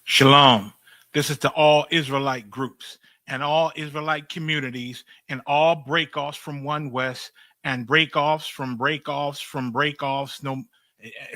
Shalom. This is to all Israelite groups and all Israelite communities and all breakoffs from One West and breakoffs from breakoffs from breakoffs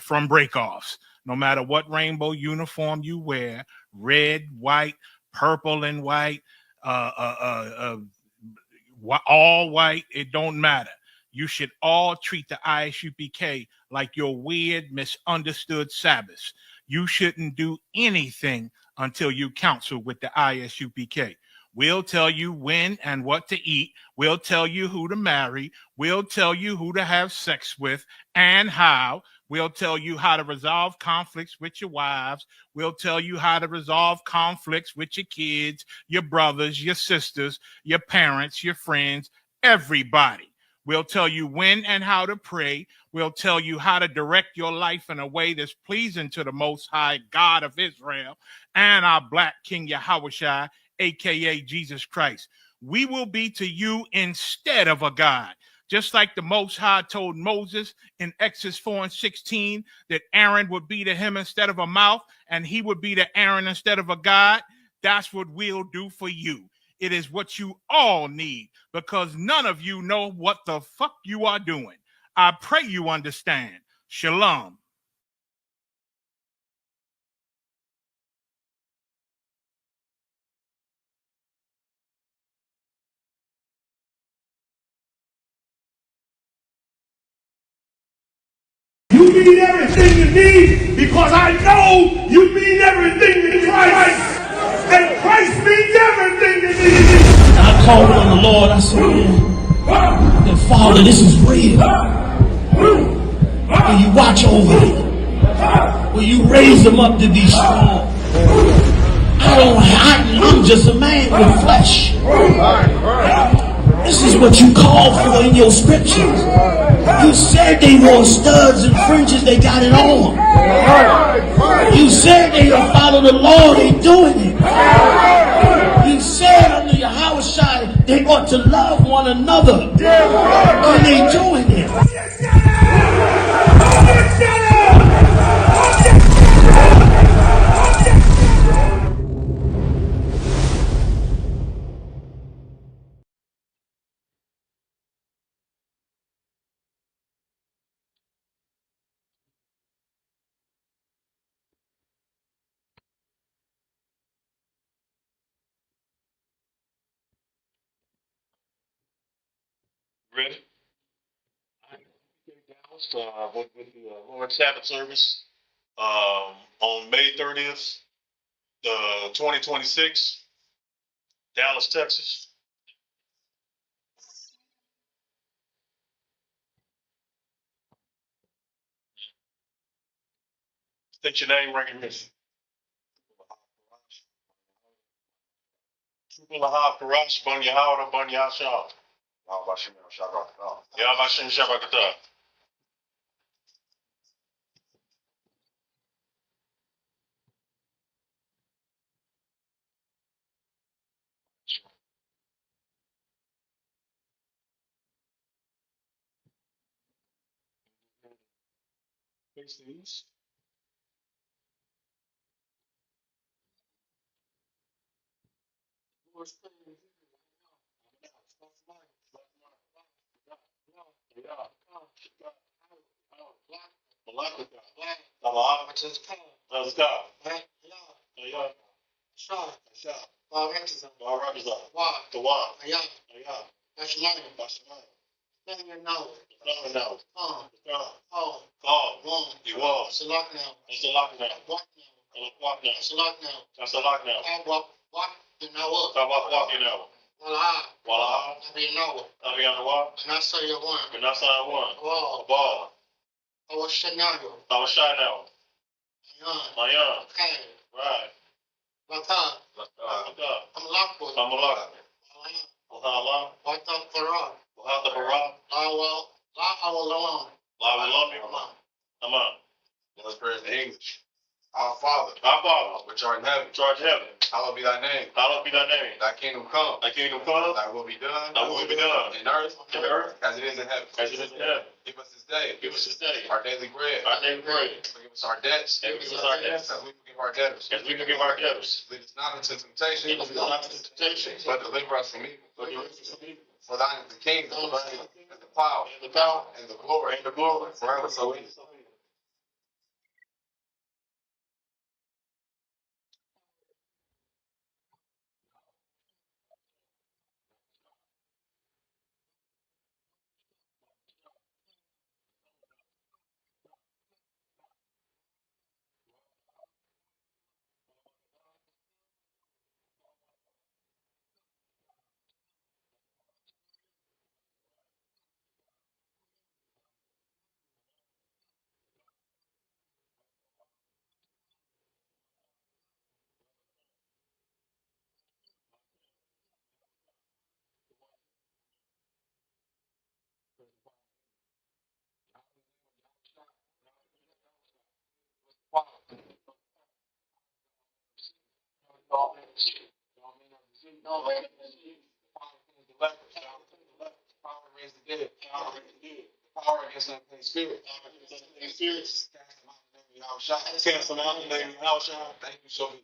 from breakoffs. No matter what rainbow uniform you wear, red, white, purple, and white, uh, uh, uh, all white, it don't matter. You should all treat the ISUPK like your weird, misunderstood Sabbath. You shouldn't do anything until you counsel with the ISUPK. We'll tell you when and what to eat. We'll tell you who to marry. We'll tell you who to have sex with and how. We'll tell you how to resolve conflicts with your wives. We'll tell you how to resolve conflicts with your kids, your brothers, your sisters, your parents, your friends, everybody. We'll tell you when and how to pray. We'll tell you how to direct your life in a way that's pleasing to the Most High God of Israel and our Black King Yahushua, aka Jesus Christ. We will be to you instead of a God. Just like the Most High told Moses in Exodus 4:16 that Aaron would be to him instead of a mouth and he would be to Aaron instead of a God, that's what we'll do for you. It is what you all need because none of you know what the fuck you are doing. I pray you understand. Shalom. You mean everything to me because I know you mean everything to Christ. And Christ means everything to me. I called on the Lord. I said, man, Father, this is real. Will you watch over them? Will you raise them up to be strong? I'm just a man with flesh. This is what you call for in your scriptures. You said they wore studs and fringes, they got it on. You said they will follow the law, they doing it. You said under Yahushua they ought to love one another, and they doing it. Ready? With the Lord Sabbath service on May 30th, 2026, Dallas, Texas. State your name, recognition. Lahab Karash, Bunya Howard, Bunya Shah. Yabashim Shabakata. Face the east. That's a lockdown. Walking out. Voila. And I say one. Ball. I was shy now. Mayan. Right. Lata. I'm a lock. Wahala. Wata Para. Wata Para. La Awalon. La Awalon. Come on. Let's pray in English. Our Father, which art in heaven, hallowed be thy name. Thy kingdom come. Thy will be done. In earth, as it is in heaven. Give us this day. Our daily bread. Forgive us our debts. As we forgive our debtors. Lead us not into temptation. But deliver us from evil. For thine is the kingdom, and the power, and the glory, forever. So it is. Power to raise the dead. Power against unclean spirits. Cast them out in the name of Yahushua. Thank you so much.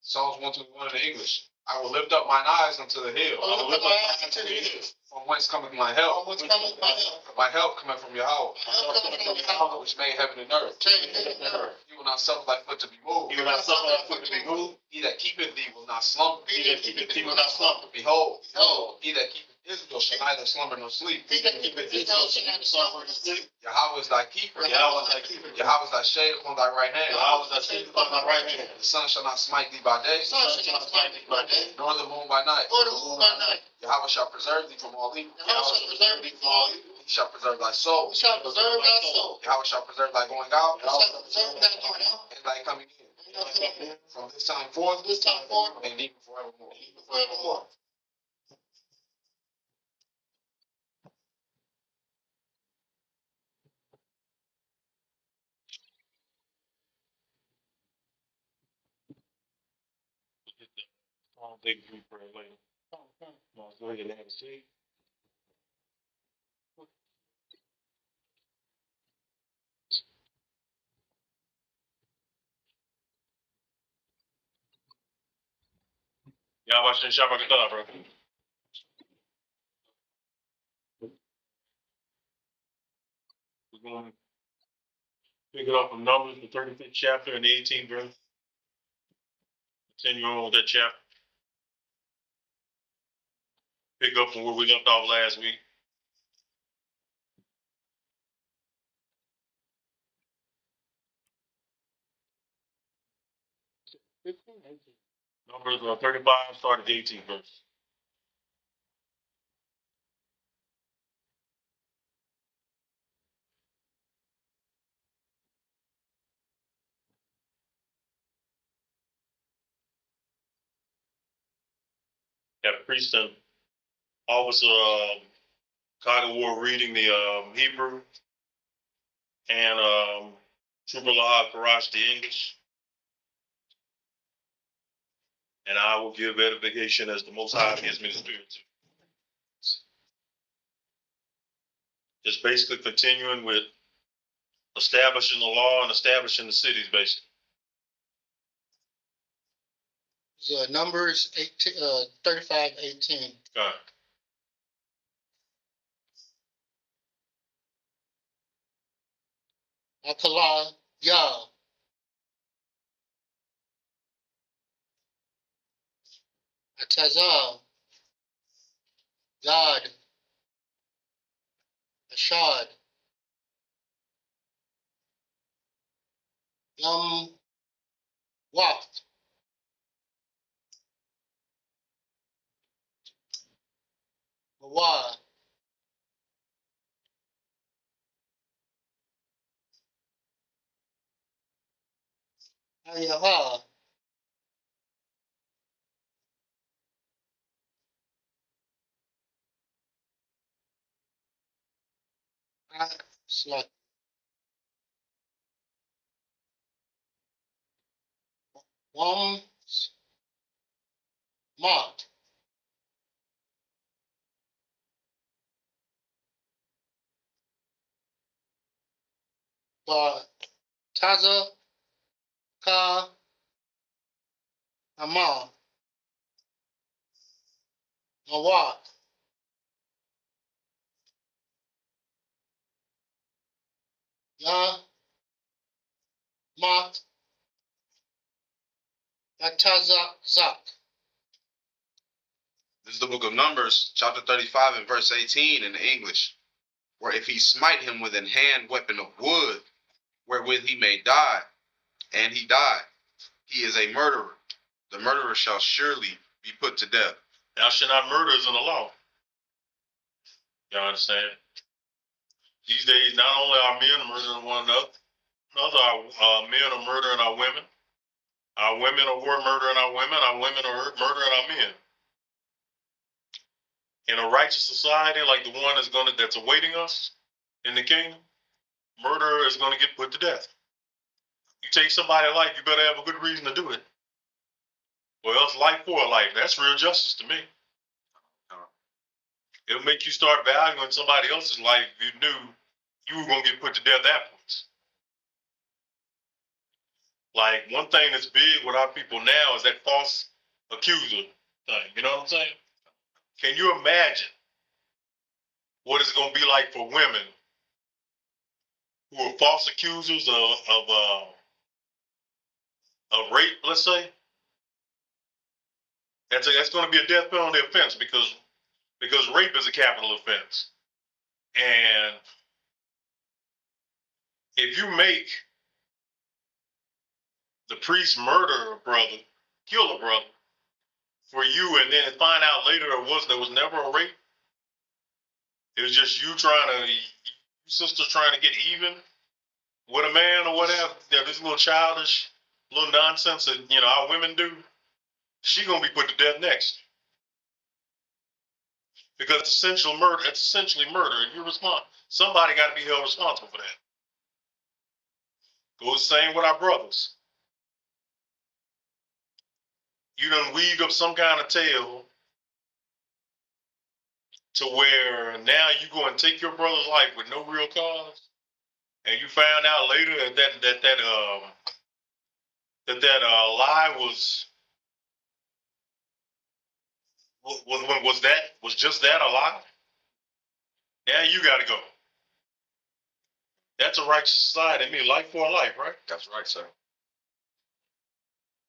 Psalms 121 in English. I will lift up mine eyes unto the hill. From whence cometh my help? My help cometh from Yahweh, which made heaven and earth. He will not suffer thy foot to be moved. He that keepeth thee will not slumber. Behold, he that keepeth Israel shall neither slumber nor sleep. Yahweh is thy keeper. Yahweh is thy shade upon thy right hand. The sun shall not smite thee by day, nor the moon by night. Yahweh shall preserve thee from all evil. He shall preserve thy soul. Yahweh shall preserve thy going out and thy coming in. From this time forth and even forevermore. They can do prayer later. Let's go ahead and have a seat. Y'all watching Shabbat Kedah, bro. We're going to pick it up from Numbers, the 35th chapter and the 18th verse. Continue on with that chapter. Pick up from where we left off last week. Numbers 35, start at the 18th verse. Got a priest and officer, Chicago War reading the Hebrew, and Trooper Lahab Karash the English. And I will give edification as the Most High gives me the Spirit to. Just basically continuing with establishing the law and establishing the cities, basically. Numbers 18, 35:18. Okay. Akala Yah. Atazah. God. Ashad. Yum Waft. Mawad. Ayaha. Slot. Wam Mot. Ba Taza Ka Ama. Mawat. Ya Mat. Ataza Zak. This is the book of Numbers, chapter 35 and verse 18 in the English. Where if he smite him with an hand weapon of wood, wherewith he may die, and he die, he is a murderer. The murderer shall surely be put to death. Thou shalt not murder is in the law. Y'all understand? These days, not only are men murdering one another, our men are murdering our women. Our women are murdering our women. Our women are murdering our men. In a righteous society like the one that's awaiting us in the kingdom, murder is going to get put to death. You take somebody's life, you better have a good reason to do it. Or else life for a life. That's real justice to me. It'll make you start valuing somebody else's life if you knew you were going to get put to death afterwards. Like, one thing that's big with our people now is that false accuser thing. You know what I'm saying? Can you imagine what it's going to be like for women who are false accusers of rape, let's say? That's going to be a death penalty offense because rape is a capital offense. And if you make the priest murder a brother, kill a brother for you, and then find out later there was never a rape, it was just you sisters trying to get even with a man or whatever, this little childish, little nonsense that, our women do, she gonna be put to death next. Because it's essentially murder, and you're responsible. Somebody got to be held responsible for that. Goes the same with our brothers. you done weaved up some kind of tale to where now you go and take your brother's life with no real cause, and you found out later that lie was just that, a lie. Now you got to go. That's a righteous society. I mean, life for a life, right? That's right, sir.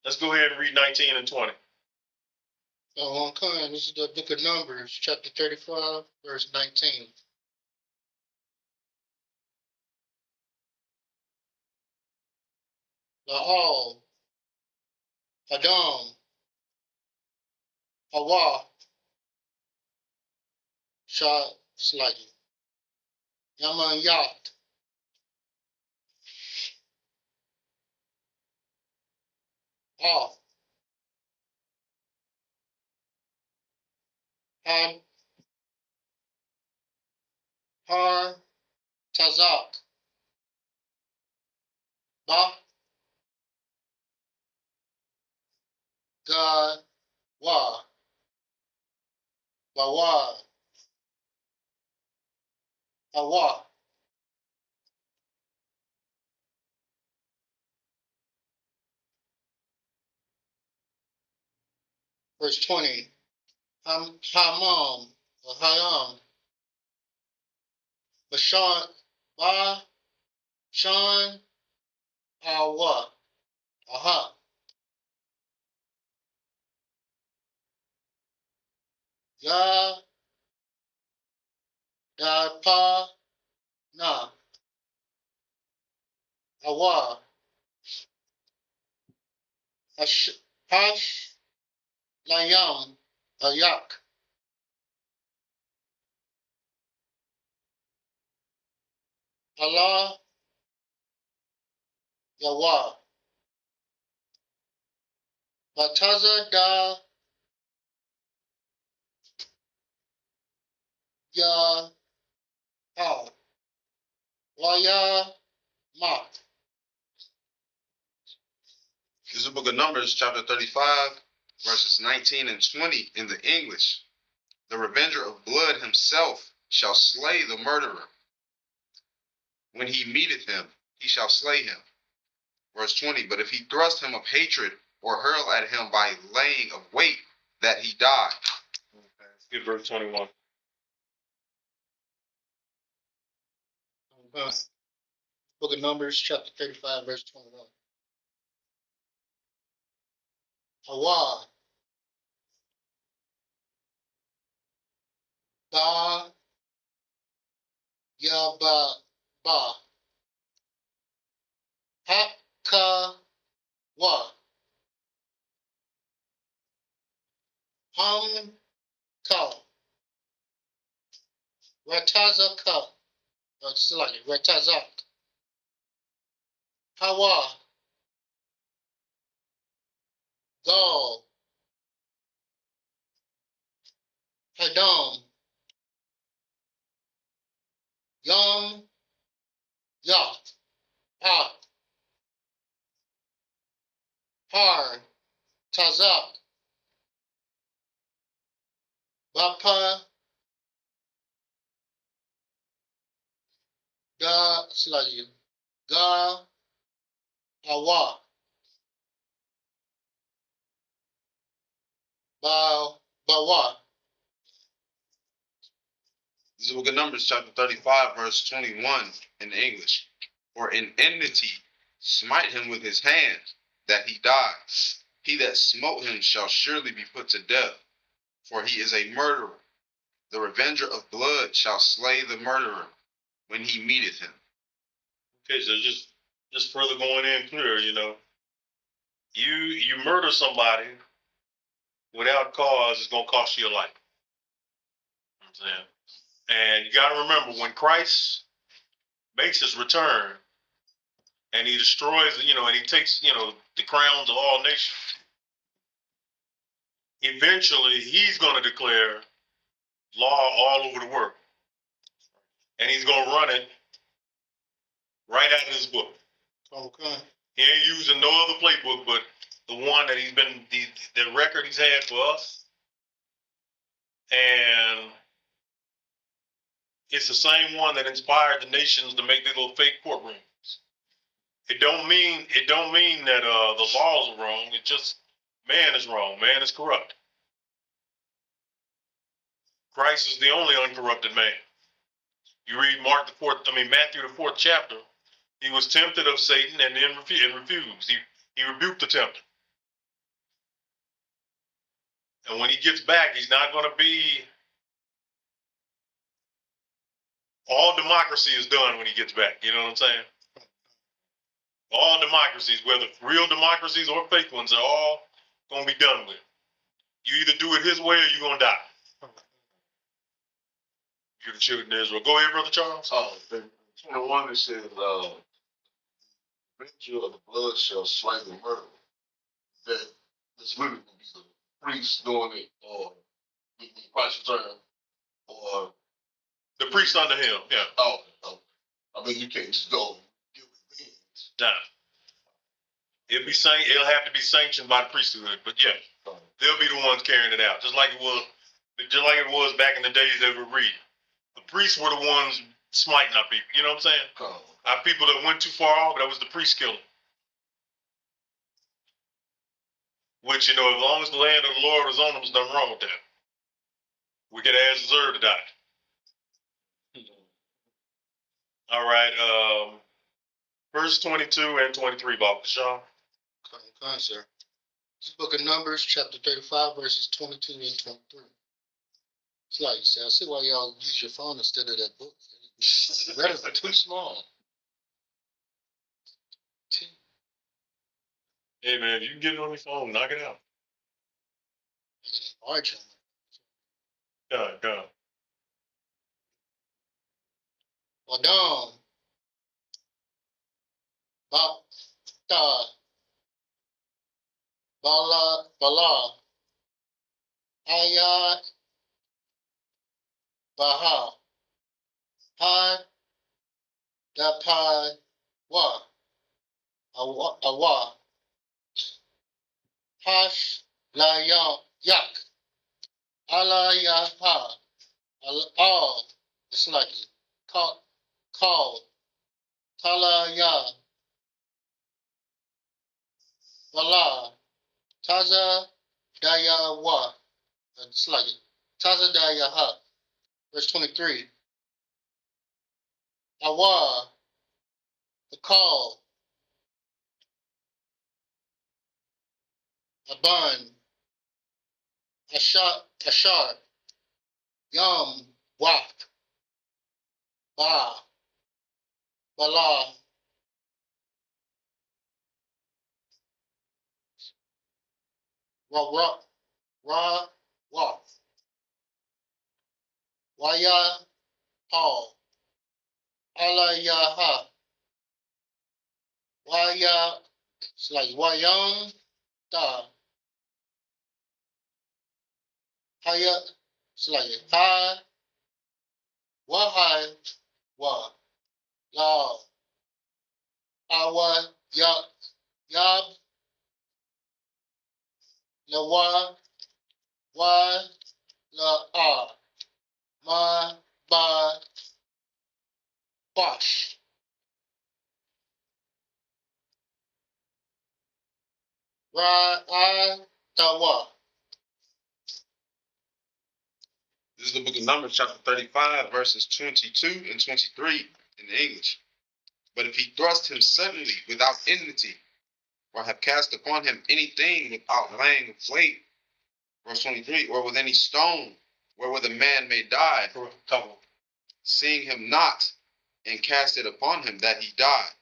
Let's go ahead and read 19 and 20. Okay, this is the book of Numbers, chapter 35, verse 19. La'al, Adam, Hawa, Shah, Slagi, Yaman Yat, Off, Har, Tazak, Ba, Ga, Wa, Bawa, Awa. Verse 20. Hamam, or Hayam, Bashan, Ba, Shan, Awa, Aha, Ya, Da, Pa, Na, Awa, Hash, Layam, Ayak, Allah, Yawa, Bataza da Ya Ha, Waya Ma. This is the book of Numbers, chapter 35, verses 19 and 20 in the English. The revenger of blood himself shall slay the murderer. When he meeteth him, he shall slay him. Verse 20, but if he thrust him of hatred or hurl at him by laying of weight, that he die. Okay, let's get verse 21. Book of Numbers, chapter 35, verse 21. Hawa, Ba, Ya, Ba, Ha, Ka, Wa, Ham, Ka, Rataza, Ka, Slagi, Ratazak, Hawa, Gal, Hadam, Yam, Yat, Ah, Har, Tazak, Bapa, Da, Slagi, Ga, Awa, Bawa. This is the book of Numbers, chapter 35, verse 21 in the English. For in enmity smite him with his hand, that he die. He that smote him shall surely be put to death, for he is a murderer. The revenger of blood shall slay the murderer when he meeteth him. Okay, so just further going in clear, you murder somebody without cause, it's gonna cost you your life. You know what I'm saying? And you gotta remember, when Christ makes his return and he destroys, and he takes, the crowns of all nations, eventually he's gonna declare law all over the world. And he's gonna run it right out of his book. Okay. He ain't using no other playbook but the one that he's been, the record he's had for us. And it's the same one that inspired the nations to make these little fake courtrooms. It don't mean that the laws are wrong. It's just man is wrong. Man is corrupt. Christ is the only uncorrupted man. You read Matthew the 4th chapter. He was tempted of Satan and then refused. He rebuked the tempter. And when he gets back, he's not going to be. All democracy is done when he gets back. You know what I'm saying? All democracies, whether real democracies or fake ones, are all going to be done with. You either do it his way or you're going to die. You're the children of Israel. Go ahead, Brother Charles. The 21 that says, "Venture of the blood shall slay the murder." That this really would be the priest doing it, or the Christ return, or The priest under him, yeah. oh, I mean, you can't just go and give revenge. Nah. It'll have to be sanctioned by the priesthood, but yeah, they'll be the ones carrying it out, just like it was back in the days that we read. The priests were the ones smiting our people. You know what I'm saying? Our people that went too far off, that was the priest killing. Which, as long as the land of the Lord was on them, there's nothing wrong with that. Wicked ass deserve to die. All right, verse 22 and 23, Bob Shaw. Come on, sir. This book of Numbers, chapter 35, verses 22 and 23. It's like you said, I see why y'all use your phone instead of that book. The letters are too small. Hey, man, if you can get it on your phone, knock it out. Large. Go. Wadam. Ba-ta. Bala. Ayat. Baha. Had. Dapai. Wa. Awa. Hash. La yak. Allah Yaha. All. It's like call. Tala ya. Wala. Taza daya wa. It's like Taza daya ha. Verse 23. Awa. The call. Aban. Ashar. Yum. Waf. Ba. Bala. Ra. Waf. Waya. Paul. Alayaha. Waya. It's like Wayang. Da. Haya. It's like Ha. Wahai. Wa. La. Awa. Yab. Lawa. Wa. La. Ma. Ba. Bosh. Ra. Tawa. This is the book of Numbers, chapter 35, verses 22 and 23 in the English. But if he thrust him suddenly without enmity, or have cast upon him anything without laying wait, verse 23, or with any stone wherewith a man may die, seeing him not, and cast it upon him that he died,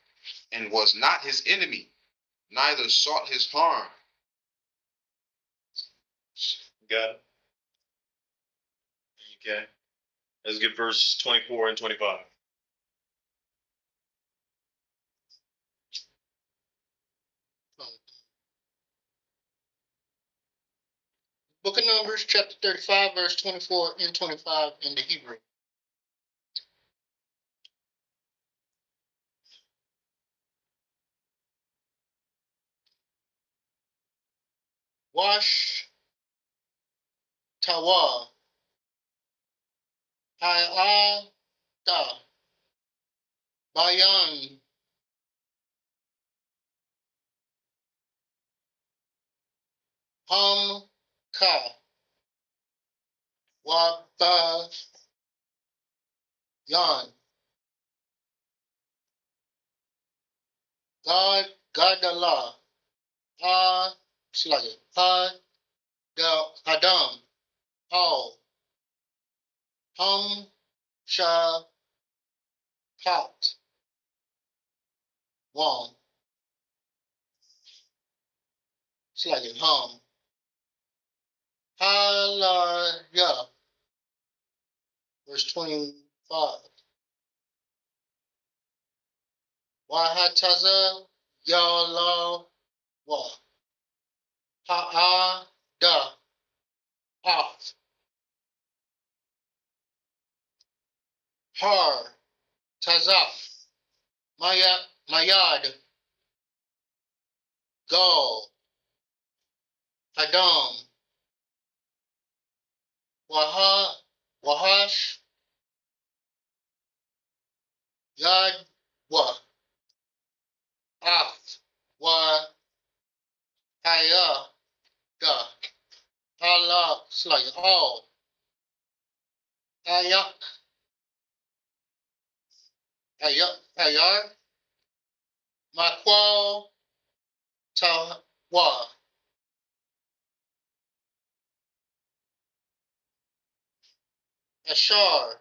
and was not his enemy, neither sought his harm. Got it? Okay. Let's get verse 24 and 25. Book of Numbers, chapter 35, verse 24 and 25 in the Hebrew. Wash Tawa. Da. Bayan. Ka. Wabayan. Gadala. Slugger. Adam. All. Sha. Pot. One. Slugger. Hallelujah. Verse 25. Wahataza Yala Wa. Da. Off. Har. Tazaf. Mayad. Go. Adam. Wahash. Yad. Wa. Af. Wa. Haya. Da. Allah. Slay. All. Ayak. Ayar. Makwal. Tawa. Ashar.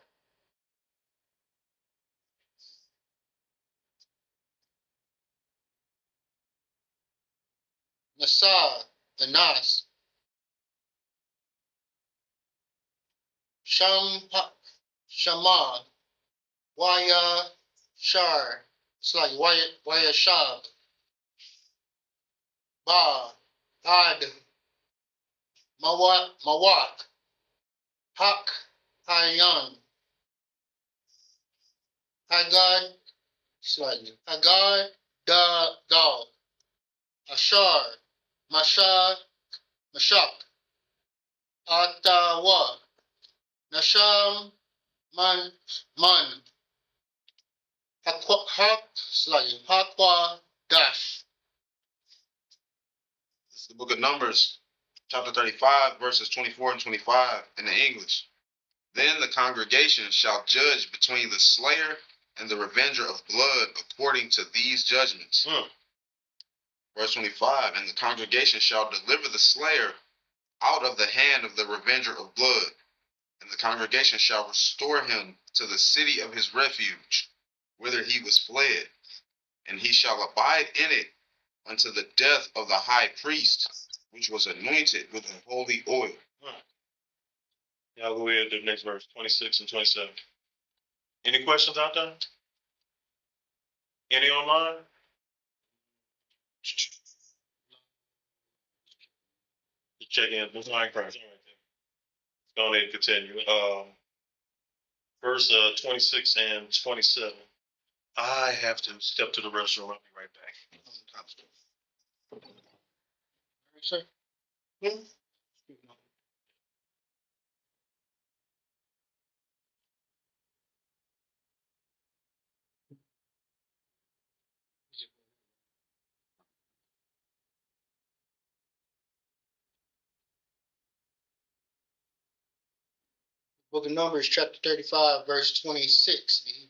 Nasar. The Nas. Shama. Waya. Shar. It's like Waya Shab. Ba. Ad. Mawak. Hak. Hayan. Hagad. Slightly. Hagad. Da. Ashar. Mashak. Atawa. Nasham. Man. Hak. Slightly. Hakwa. Dash. This is the book of Numbers, chapter 35, verses 24 and 25 in the English. Then the congregation shall judge between the slayer and the revenger of blood according to these judgments. Verse 25, and the congregation shall deliver the slayer out of the hand of the revenger of blood, and the congregation shall restore him to the city of his refuge, whither he was fled, and he shall abide in it unto the death of the high priest, which was anointed with the holy oil. Y'all go ahead to the next verse, 26 and 27. Any questions out there? Any online? Just check in. There's line crash. Let's go ahead and continue. Verse 26 and 27. I have to step to the restroom. I'll be right back. Sir. Book of Numbers, chapter 35, verse 26.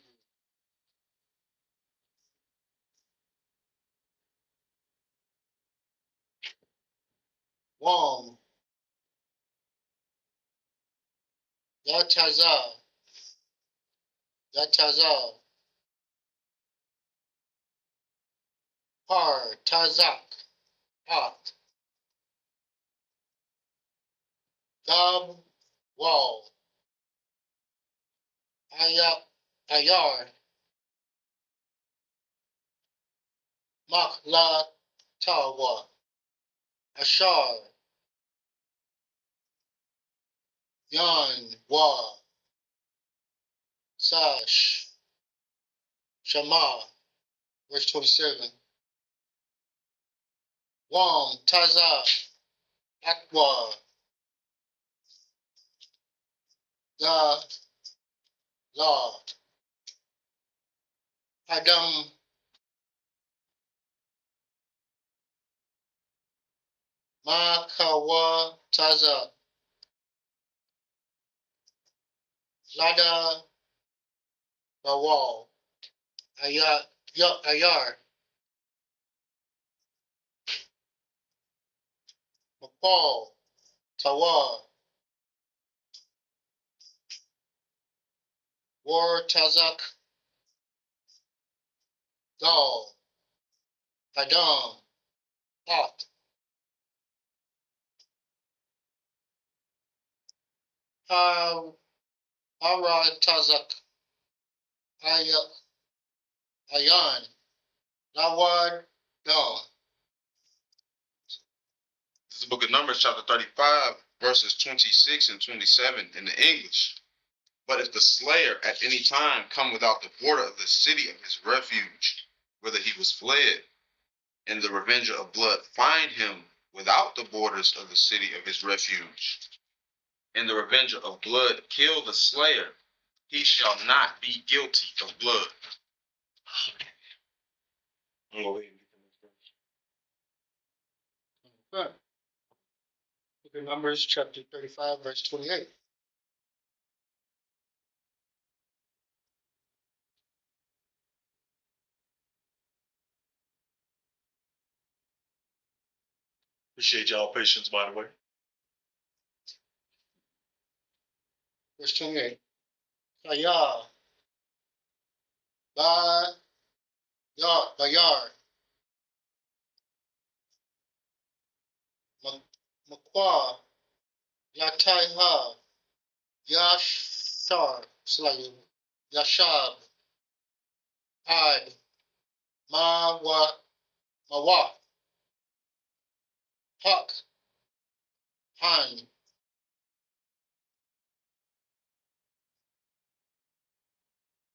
Wam. Yatazal. Har. Tazak. At. Gab. Wal. Ayar. Makla. Tawa. Ashar. Yan. Wa. Sash. Shama. Verse 27. Wam. Tazak. Aqua, La, La, Adam, Makawa, Taza, Lada, Bawal, Ayar, Mapal, Tawa, War, Tazak, Gal, Adam, Hot, Ara, Tazak, Ayan, Nawad, Dal. This is the book of Numbers, chapter 35, verses 26 and 27 in the English. But if the slayer at any time come without the border of the city of his refuge, whither he was fled, and the revenger of blood find him without the borders of the city of his refuge, and the revenger of blood kill the slayer, he shall not be guilty of blood. Go ahead. Right. Book of Numbers, chapter 35, verse 28. Appreciate y'all patience, by the way. Verse 28. Ayah, Bayar, Makwa, Lataiha, Yashar, Slayu, Yashab, Ad, Mawa, Hak, Han,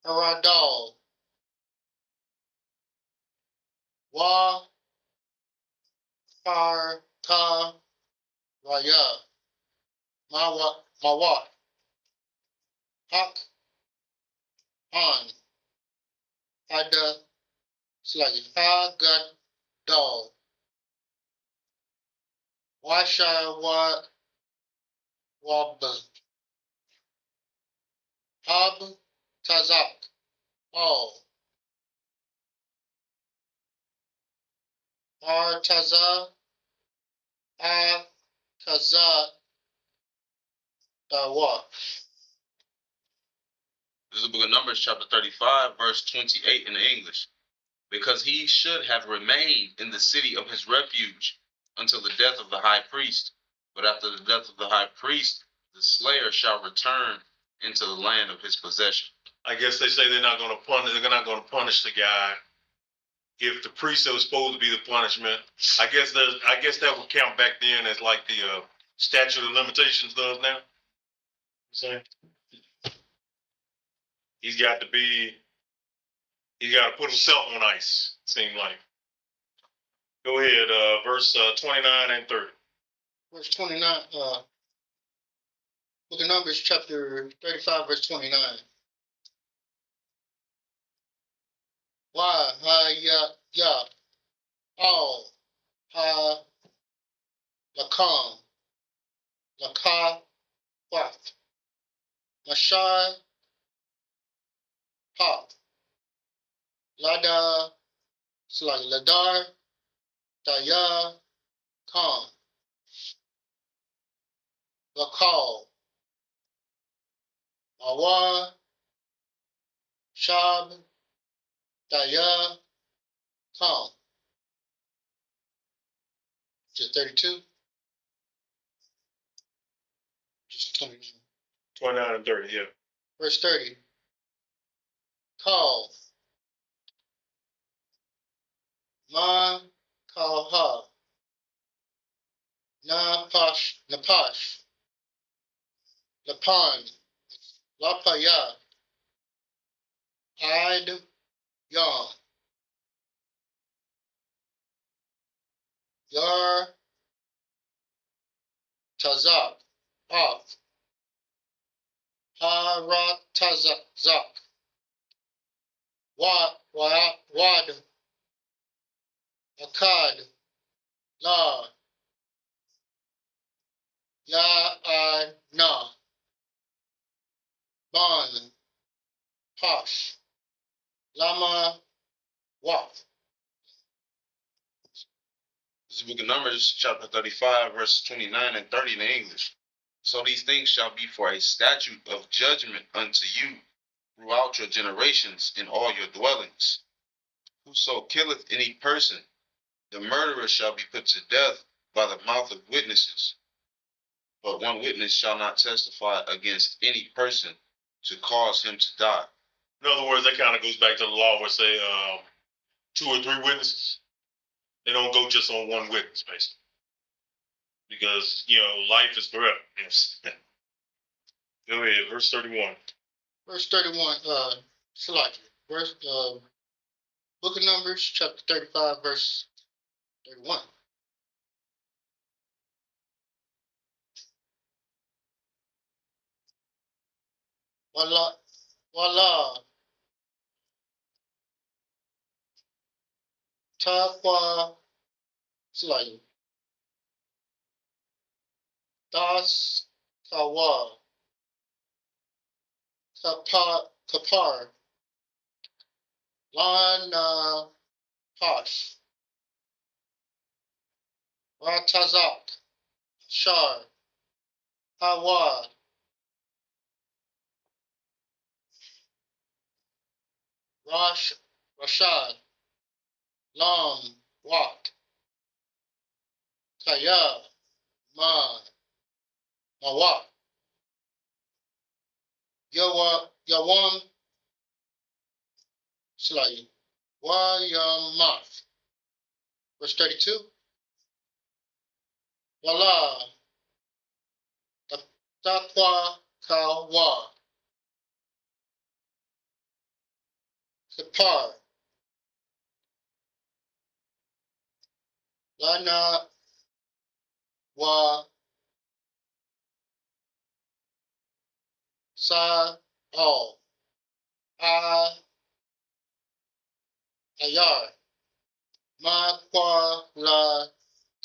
Haradal, Wa, Far, Ka, Raya, Mawa, Hak, Han, Ada, Slayu, Hagadal, Washa, Wab, Hab, Tazak, All, Taza, Taza, Dawa. This is the book of Numbers, chapter 35, verse 28 in the English. Because he should have remained in the city of his refuge until the death of the high priest. But after the death of the high priest, the slayer shall return into the land of his possession. I guess they say they're not going to punish the guy if the priest that was supposed to be the punishment. I guess that would count back then as like the statute of limitations does now. Saying he's got to put himself on ice. Seems like. Go ahead, verse 29 and 30. Verse 29, Book of Numbers, chapter 35, verse 29. Why, ya, all, ha, lakam, laka, waf, mashai, ha, lada, slag, ladar, daya, kam, lakal, awa, shab, daya, kam. Just 32? Just 29. 29 and 30, yeah. Verse 30. Call. Ma, call ha. Napash. Lapan. Lapaya. Id, Yam. Yar, Tazak, Av, Haratazak, Wad, Akkad, La, Na, Ban, Pash, Lama, Waf. This is the book of Numbers, chapter 35, verses 29 and 30 in the English. So these things shall be for a statute of judgment unto you throughout your generations in all your dwellings. Whoso killeth any person, the murderer shall be put to death by the mouth of witnesses. But one witness shall not testify against any person to cause him to die. In other words, that kind of goes back to the law where say 2 or 3 witnesses. They don't go just on one witness, basically. Because, life is forever. Yes. Go ahead, verse 31. Verse 31, Salaki. Verse, Book of Numbers, chapter 35, verse 31. Wala, Taqwa, Salaki. Das, Kawa, Kapar, Lana, Pash, Ratazak, Shar, Hawad, Rashad, Lam, Wak, Kaya, Mawak, Yawam, Slayi, Wayamath. Verse 32. Wala, Taqwa, Kawa, Kapar, Lana, Wa, Sa, Al, Ayar, Ma, Kwa, La,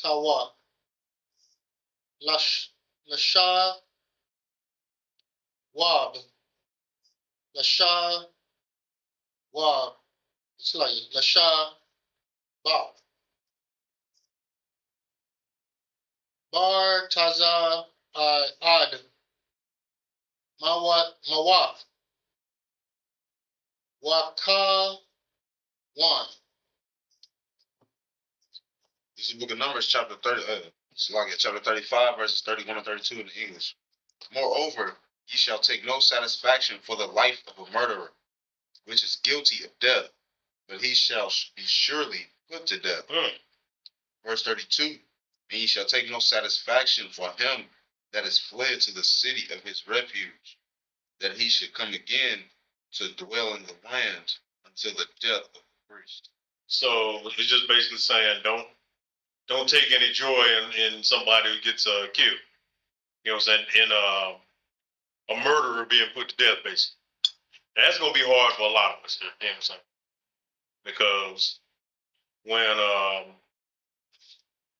Tawa, Lasha, Wab, Lasha, Wab, Slayi, Lasha, Bab, Bar, Taza, Ad, Mawaf, Waka, 1. This is the book of Numbers, chapter 30, chapter 35, verses 31 and 32 in the English. Moreover, ye shall take no satisfaction for the life of a murderer, which is guilty of death, but he shall be surely put to death. Verse 32, and ye shall take no satisfaction for him that is fled to the city of his refuge, that he should come again to dwell in the land until the death of the priest. So it's just basically saying don't take any joy in somebody who gets killed. You know what I'm saying? In a murderer being put to death, basically. That's gonna be hard for a lot of us. You know what I'm saying? Because when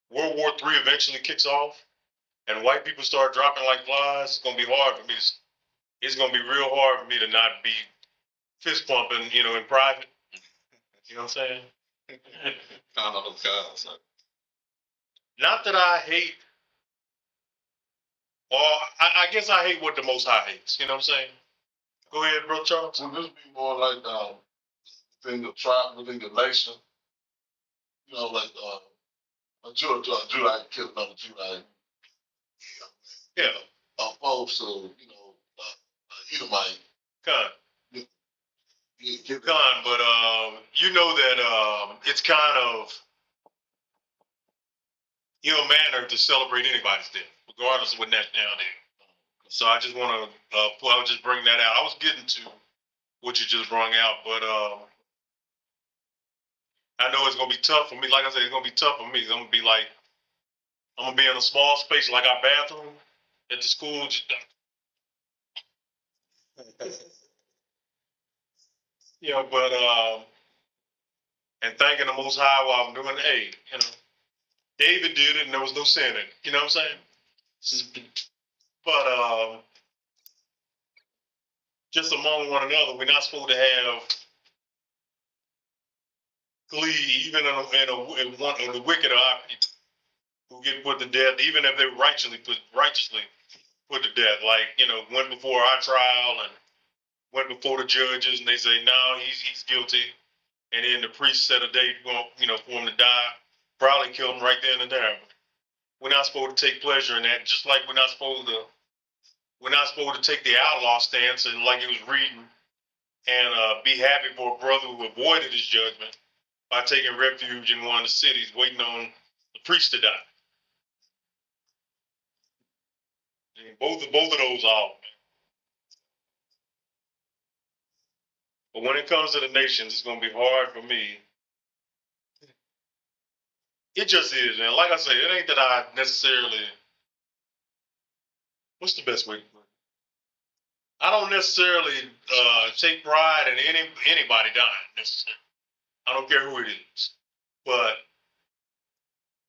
World War III eventually kicks off and white people start dropping like flies, it's gonna be hard for me to. It's gonna be real hard for me to not be fist pumping, in private. You know what I'm saying? Not that I hate, or I guess I hate what the Most High hates. You know what I'm saying? Go ahead, Brother Charles. Would this be more like within the tribe, within the nation? Like a Judite kill another Judite. Yeah. Opposed to, Edomite. Con, but you know that it's kind of manner to celebrate anybody's death, regardless of what nationality. So I just want to, I was just bring that out. I was getting to what you just brought out, but I know it's gonna be tough for me. Like I said, it's gonna be tough for me. I'm gonna be like, I'm gonna be in a small space like our bathroom at the school. But and thanking the Most High while I'm doing David did it and there was no sin in it. You know what I'm saying? But just among one another, we're not supposed to have glee, even in one of the wicked of our people who get put to death, even if they righteously put to death. Like, went before our trial and went before the judges, and they say, no, he's guilty. And then the priest set a date, for him to die. Probably kill him right then and there. But we're not supposed to take pleasure in that. Just like we're not supposed to take the outlaw stance and like it was reading and be happy for a brother who avoided his judgment by taking refuge in one of the cities, waiting on the priest to die. And both of those are. But when it comes to the nations, it's going to be hard for me. It just is, man. Like I say, it ain't that I necessarily. What's the best way to put it? I don't necessarily take pride in anybody dying, necessarily. I don't care who it is. But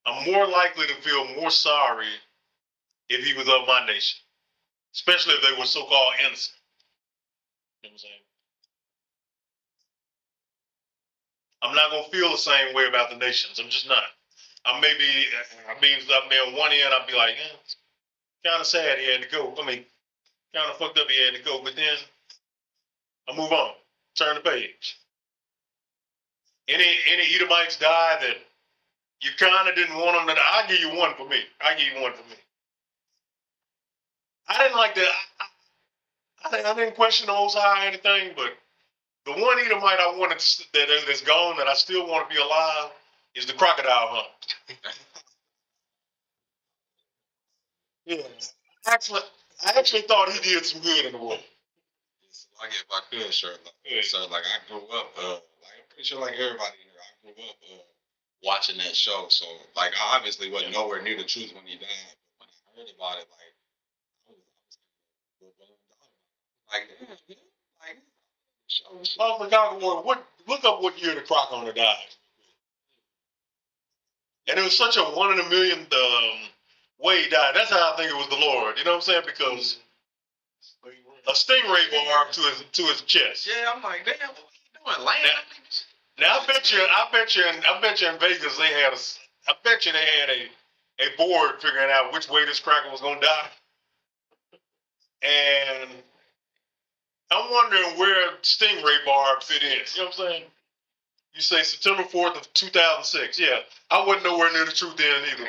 I'm more likely to feel more sorry if he was of my nation, especially if they were so-called innocent. You know what I'm saying? I'm not going to feel the same way about the nations. I'm just not. On one end, I'd be like, kind of sad he had to go. I mean, kind of fucked up he had to go. But then I move on, turn the page. Any Edomites die that you kind of didn't want them to die, I'll give you one for me. I didn't like that. I didn't question the Most High or anything, but the one Edomite I wanted that's gone that I still want to be alive is the crocodile hunt. Yeah, I actually thought he did some good in the world. Like if I could, sure. So like I grew up, like I'm pretty sure like everybody here, I grew up watching that show. So like I obviously wasn't nowhere near the truth when he died. But when I heard about it, like I was like, Oh my God, look up what year the croc hunter died. And it was such a 1 in a million way he died. That's how I think it was the Lord. You know what I'm saying? Because a stingray barb to his chest. yeah, I'm like, damn, what are you doing? Laying Now I bet you in Vegas they had a board figuring out which way this cracker was gonna die. And I'm wondering where stingray barb fit in. You know what I'm saying? You say September 4th of 2006. Yeah, I wasn't nowhere near the truth then either.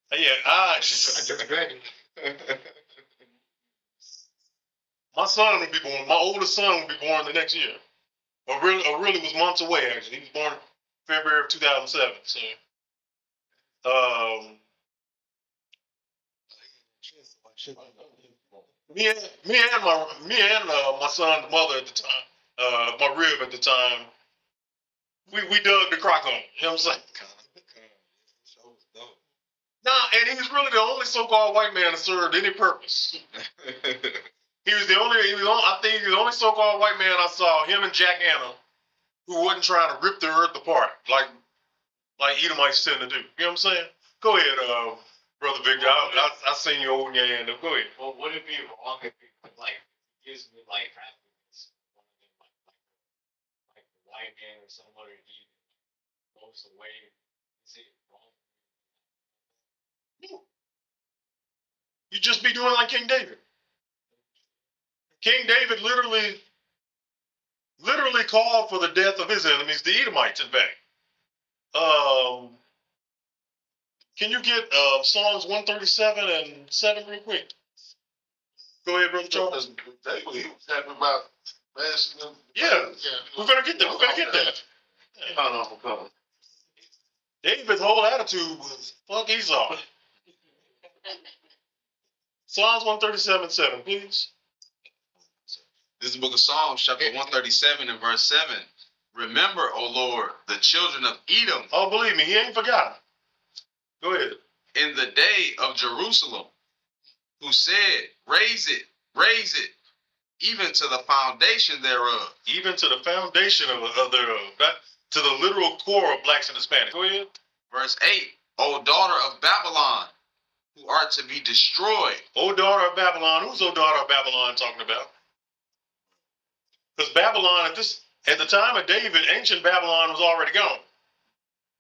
But my son would be born. My oldest son would be born the next year. Or really was months away, actually. He was born February of 2007. So, me and my son's mother at the time, my rib at the time, we dug the crock on. You know what I'm saying? Nah, and he was really the only so-called white man that served any purpose. He was the only. I think he was the only so-called white man I saw. Him and Jack Hanna, who wasn't trying to rip the earth apart like Edomites tend to do. You know what I'm saying? Go ahead, Brother Victor. I seen you holding your hand up. Go ahead. Well, would it be wrong if he gives me happiness, one of them like the white man or somebody he goes away? Is it wrong? No. You just be doing like King David. King David literally called for the death of his enemies, the Edomites, in fact. Can you get Psalms 137 and 7 real quick? Go ahead, Brother Charles. He was happy about bashing them. Yeah, we're gonna get there. No. David's whole attitude was fuck Esau. Psalms 137 and 7, please. This is the book of Psalms, chapter 137 and verse 7. Remember, O Lord, the children of Edom. Oh, believe me, he ain't forgotten. Go ahead. In the day of Jerusalem, who said, raise it, even to the foundation thereof. Even to the foundation of thereof. Not to the literal core of blacks and Hispanics. Go ahead. Verse 8, O daughter of Babylon, who art to be destroyed. O daughter of Babylon. Who's O daughter of Babylon talking about? Because Babylon, at the time of David, ancient Babylon was already gone.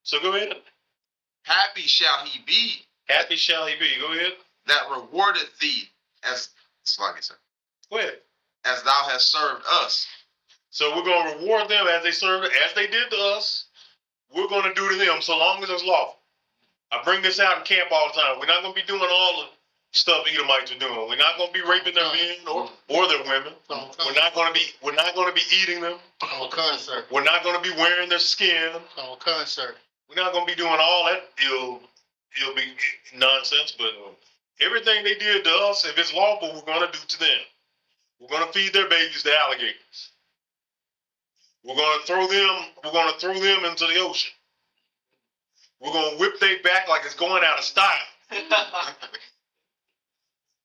So go ahead. Happy shall he be. Happy shall he be. Go ahead. That rewardeth thee as, Go ahead. as thou hast served us. So we're going to reward them as they served, as they did to us. We're going to do to them so long as it's lawful. I bring this out in camp all the time. We're not going to be doing all the stuff Edomites are doing. We're not going to be raping their men or their women. We're not going to be eating them. Sir. We're not going to be wearing their skin. Sir. We're not going to be doing all that ill be nonsense. But everything they did to us, if it's lawful, we're going to do to them. We're going to feed their babies to alligators. We're going to throw them into the ocean. We're going to whip their back like it's going out of style.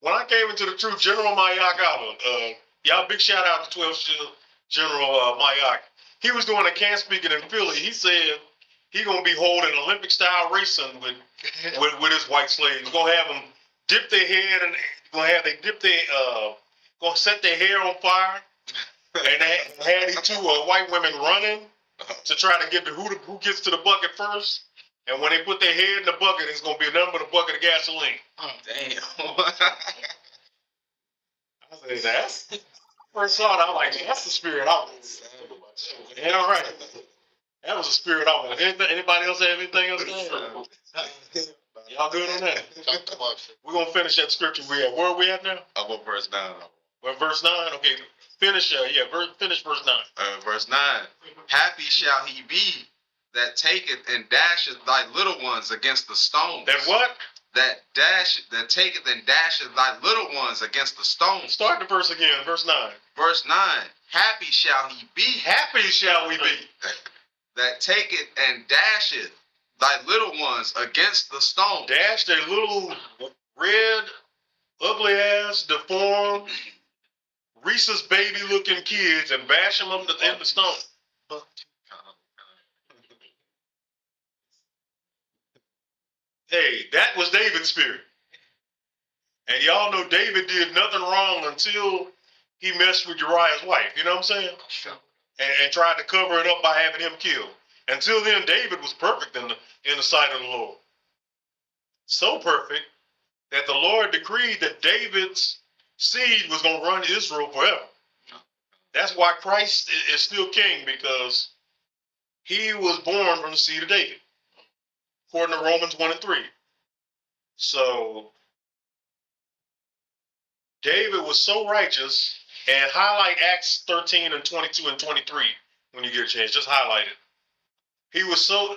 When I came into the truth, General Mayakawa, y'all big shout out to 12th General Mayak. He was doing a camp speaking in Philly. He said he gonna be holding Olympic style racing with his white slaves. He's gonna have them dip their head and gonna set their hair on fire. And they had these two white women running to try to get who gets to the bucket first. And when they put their head in the bucket, it's gonna be a number the bucket of gasoline. Oh, damn. I said, that's first saw it, I was like, that's the spirit I want. Yeah, all right. That was the spirit I want. Anybody else have anything else to say? Y'all good on that? We're gonna finish that scripture we have. Where are we at now? I'm on verse 9. We're at verse 9? Okay. Finish finish verse 9. Verse 9. Happy shall he be that taketh and dasheth thy little ones against the stones. That what? That taketh and dasheth thy little ones against the stones. Start the verse again, verse 9. Verse 9. Happy shall he be. Happy shall we be. That taketh and dasheth thy little ones against the stones. Dash their little red, ugly ass, deformed, Reese's baby looking kids and bash them up in the stone. Hey, that was David's spirit. And y'all know David did nothing wrong until he messed with Uriah's wife. You know what I'm saying? And tried to cover it up by having him killed. Until then, David was perfect in the sight of the Lord. So perfect that the Lord decreed that David's seed was going to run Israel forever. That's why Christ is still king, because he was born from the seed of David, according to Romans 1:3. So David was so righteous, and highlight Acts 13 and 22 and 23 when you get a chance. Just highlight it.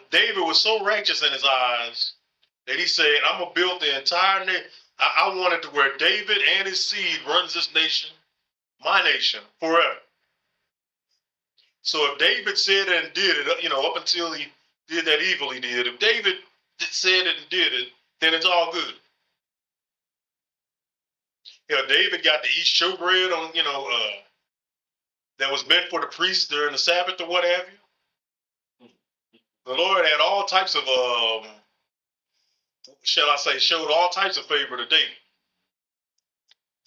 David was so righteous in his eyes that he said, I'm going to build the entire nation. I wanted to where David and his seed runs this nation, my nation, forever. So if David said it and did it, up until he did that evil he did, if David said it and did it, then it's all good. David got to eat showbread on, that was meant for the priests during the Sabbath or what have you. The Lord had all types of, showed all types of favor to David.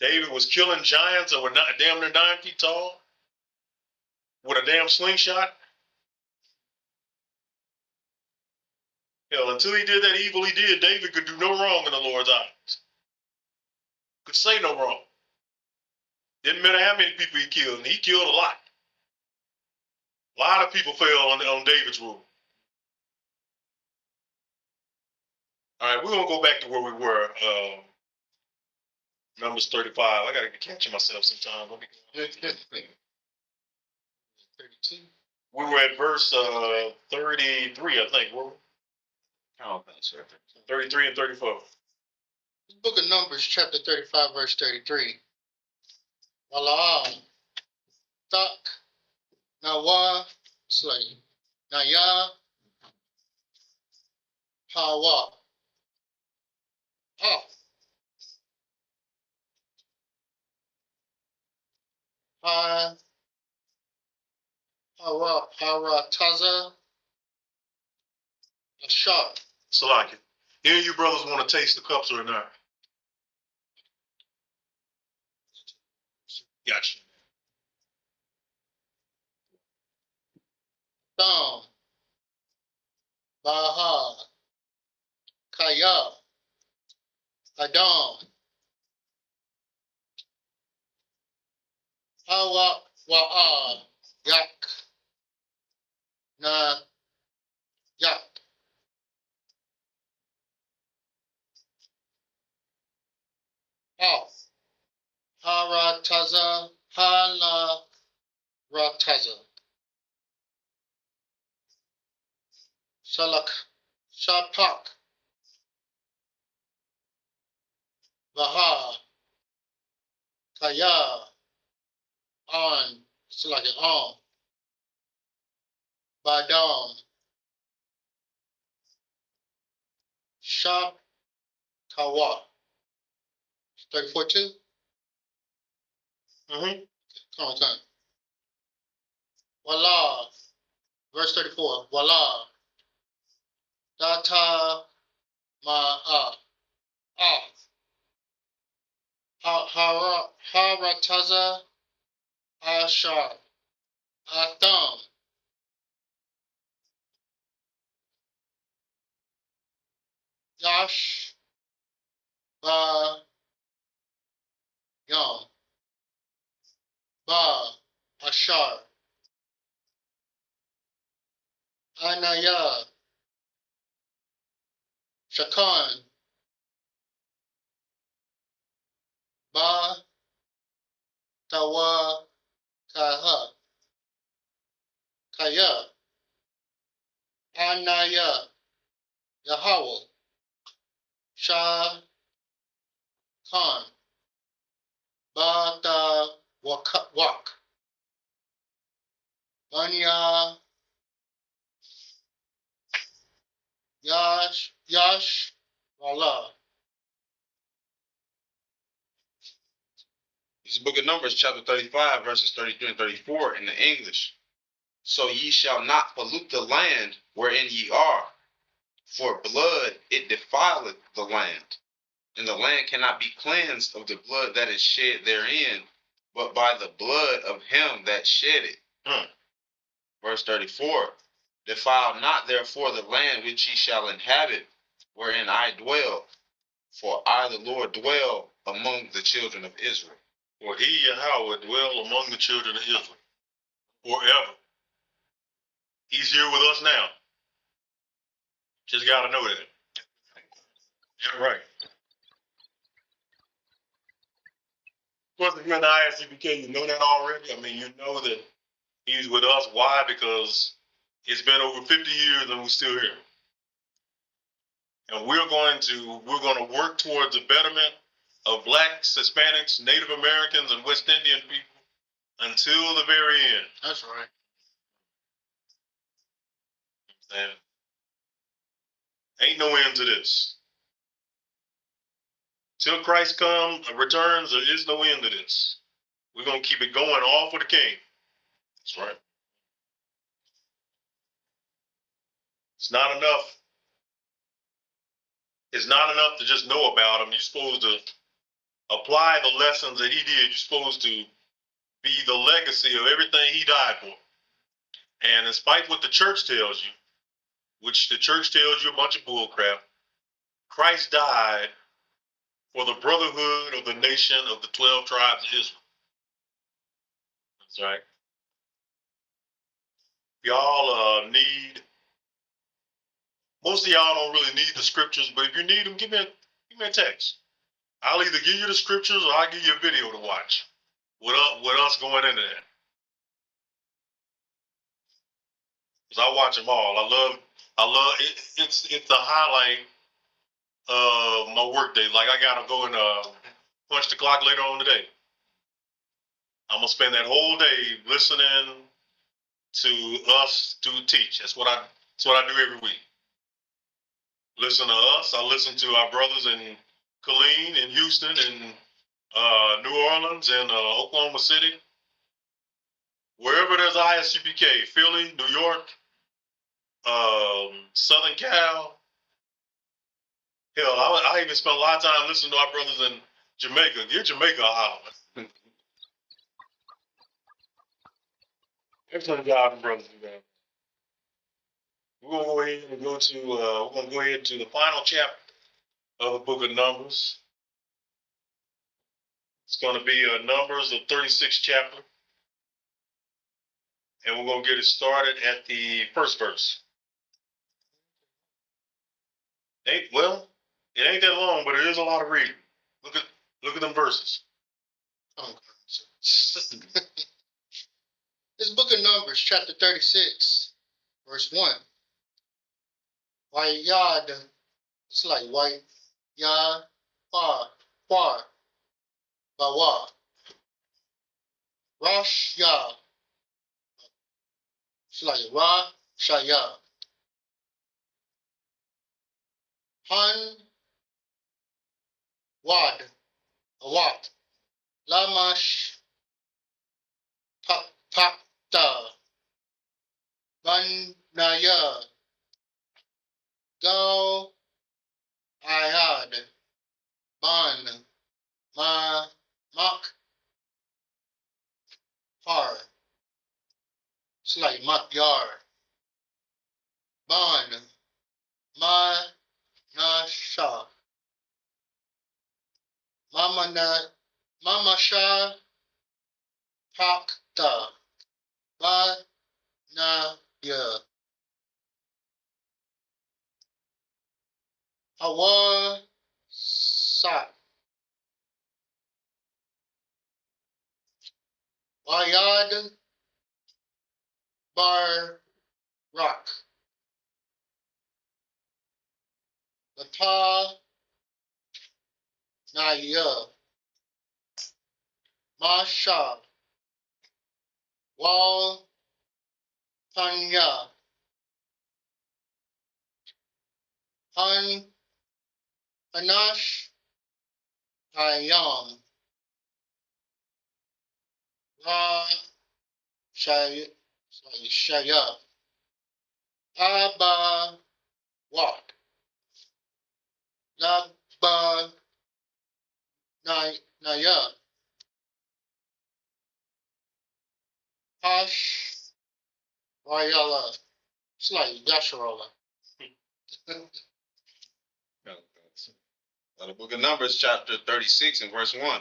David was killing giants that were damn near 9 feet tall with a damn slingshot. Until he did that evil he did, David could do no wrong in the Lord's eyes. Could say no wrong. Didn't matter how many people he killed, and he killed a lot. A lot of people fell on David's rule. All right, we're going to go back to where we were. Numbers 35. I got to be catching myself sometime. 32. We were at verse 33, I think. Were we? I don't think so. 33 and 34. Book of Numbers, chapter 35, verse 33. Walaam, Tak, Nawa, slave, Naya, Hawa, off. Harataza, Ashar. Salaki. Any of you brothers want to taste the cups or not? Gotcha. Dam, Baha, Kaya, Adam, Hawa, Wa'a, Yak, Na, Yak. Off. Harataza, Rataza. Salak, Shapak, Baha, Kaya, On, it's like an on. Badam, Shap, Kawa. 34-2? Mm-hmm. Come on, time. Wala, verse 34. Wala, Data, Ma'a, Harataza, Ashar, Atham, Yash, Ba, Yam, Ba, Ashar, Anaya, Shakan, Ba, Tawa, Kaha, Kaya, Anaya, Yahweh, Shah, Khan, Ba, Ta, Wak, Anya, Yash, Allah. This is the book of Numbers, chapter 35, verses 33 and 34 in the English. So ye shall not pollute the land wherein ye are, for blood it defileth the land, and the land cannot be cleansed of the blood that is shed therein, but by the blood of him that shed it. Verse 34, defile not therefore the land which ye shall inhabit, wherein I dwell, for I the Lord dwell among the children of Israel. For he, Yahweh, dwell among the children of Israel forever. He's here with us now. Just got to know that. Yeah, right. Of course, if you're in the ISUPK, you know that already. I mean, you know that he's with us. Why? Because it's been over 50 years and we're still here. And we're going to work towards the betterment of blacks, Hispanics, Native Americans, and West Indian people until the very end. That's right. And ain't no end to this. Till Christ comes, returns, there is no end to this. We're going to keep it going all for the King. That's right. It's not enough. It's not enough to just know about him. You're supposed to apply the lessons that he did. You're supposed to be the legacy of everything he died for. And in spite of what the church tells you, which the church tells you a bunch of bullcrap, Christ died for the brotherhood of the nation of the 12 tribes of Israel. That's right. Y'all need, most of y'all don't really need the scriptures, but if you need them, give me a text. I'll either give you the scriptures or I'll give you a video to watch with us going into that. Because I watch them all. I love it. It's the highlight of my work day. Like I gotta go and punch the clock later on today. I'm gonna spend that whole day listening to us to teach. That's what I do every week. Listen to us. I listen to our brothers in Killeen and Houston and New Orleans and Oklahoma City. Wherever there's ISUPK, Philly, New York, Southern Cal. Hell, I even spent a lot of time listening to our brothers in Jamaica. Give Jamaica a holler. Every time God and brothers do that. We're gonna go ahead and go to the final chapter of the book of Numbers. It's gonna be Numbers, the 36th chapter. And we're gonna get it started at the first verse. It ain't that long, but it is a lot of reading. Look at them verses. Oh, this book of Numbers, chapter 36, verse 1. Wayad, it's like white, ya, far, bawa. Rosh, ya, it's like Ra, Shaya. Han, wad, awat. Lamash, pakta. Ban, naya. Go, ayad. Ban, ma, mak, har. It's like makyar. Ban, ma, na, sha. Mama sha, pakta. Ba, na, ya. Hawa, sa. Wayad, bar, rock. Lata, naya. Masha, wal, panya. Han, hanash, ayam. Ra, shaya. Aba, walk. Labba, naya. Hash, Wayala. It's like Yasharala. The book of Numbers, chapter 36 and verse 1.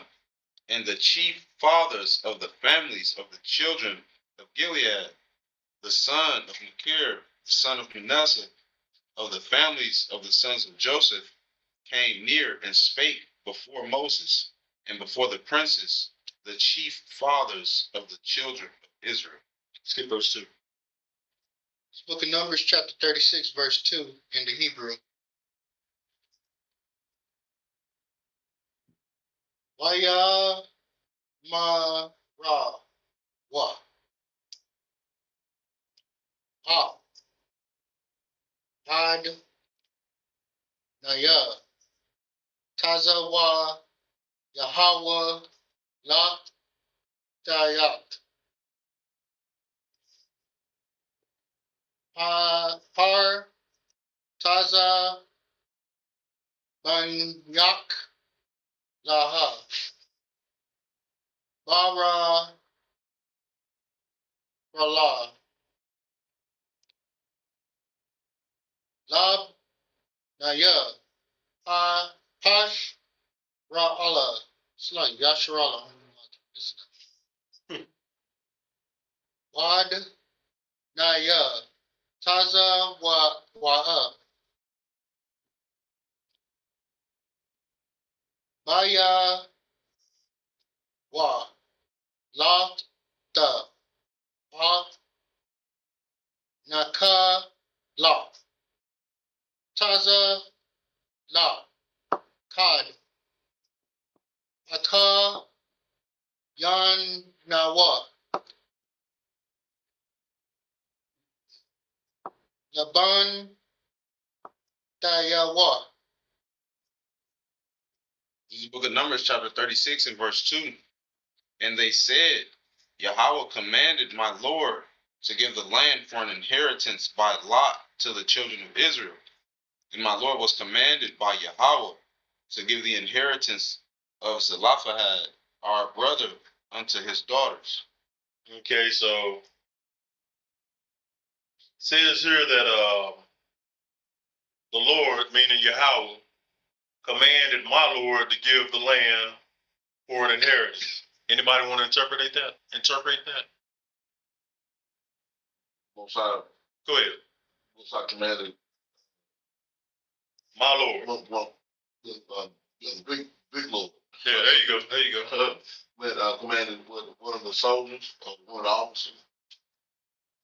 And the chief fathers of the families of the children of Gilead, the son of Machir, the son of Manasseh, of the families of the sons of Joseph, came near and spake before Moses and before the princes, the chief fathers of the children of Israel. Skip verse 2. This book of Numbers, chapter 36, verse 2 in the Hebrew. Waya ma ra wa. Ha. Ad naya. Taza wa Yahweh la dayat. Par taza banyak laha. Bara rala. Lab naya. Hash ra'ala. It's like Yasharala. Wad naya. Taza wa'a. Maya wa. Lot da. Ba naka la. Taza la. Kad. Aka yan nawa. Laban dayawa. This is the book of Numbers, chapter 36 and verse 2. And they said, Yahweh commanded my Lord to give the land for an inheritance by lot to the children of Israel. And my Lord was commanded by Yahweh to give the inheritance of Zelophehad, our brother, unto his daughters. Okay, so says here that the Lord, meaning Yahweh, commanded my Lord to give the land for an inheritance. Anybody want to interpret that? Most High, Go ahead. Most High commanded, My Lord. big Lord. Yeah, there you go. Commanded one of the soldiers, or one of the officers,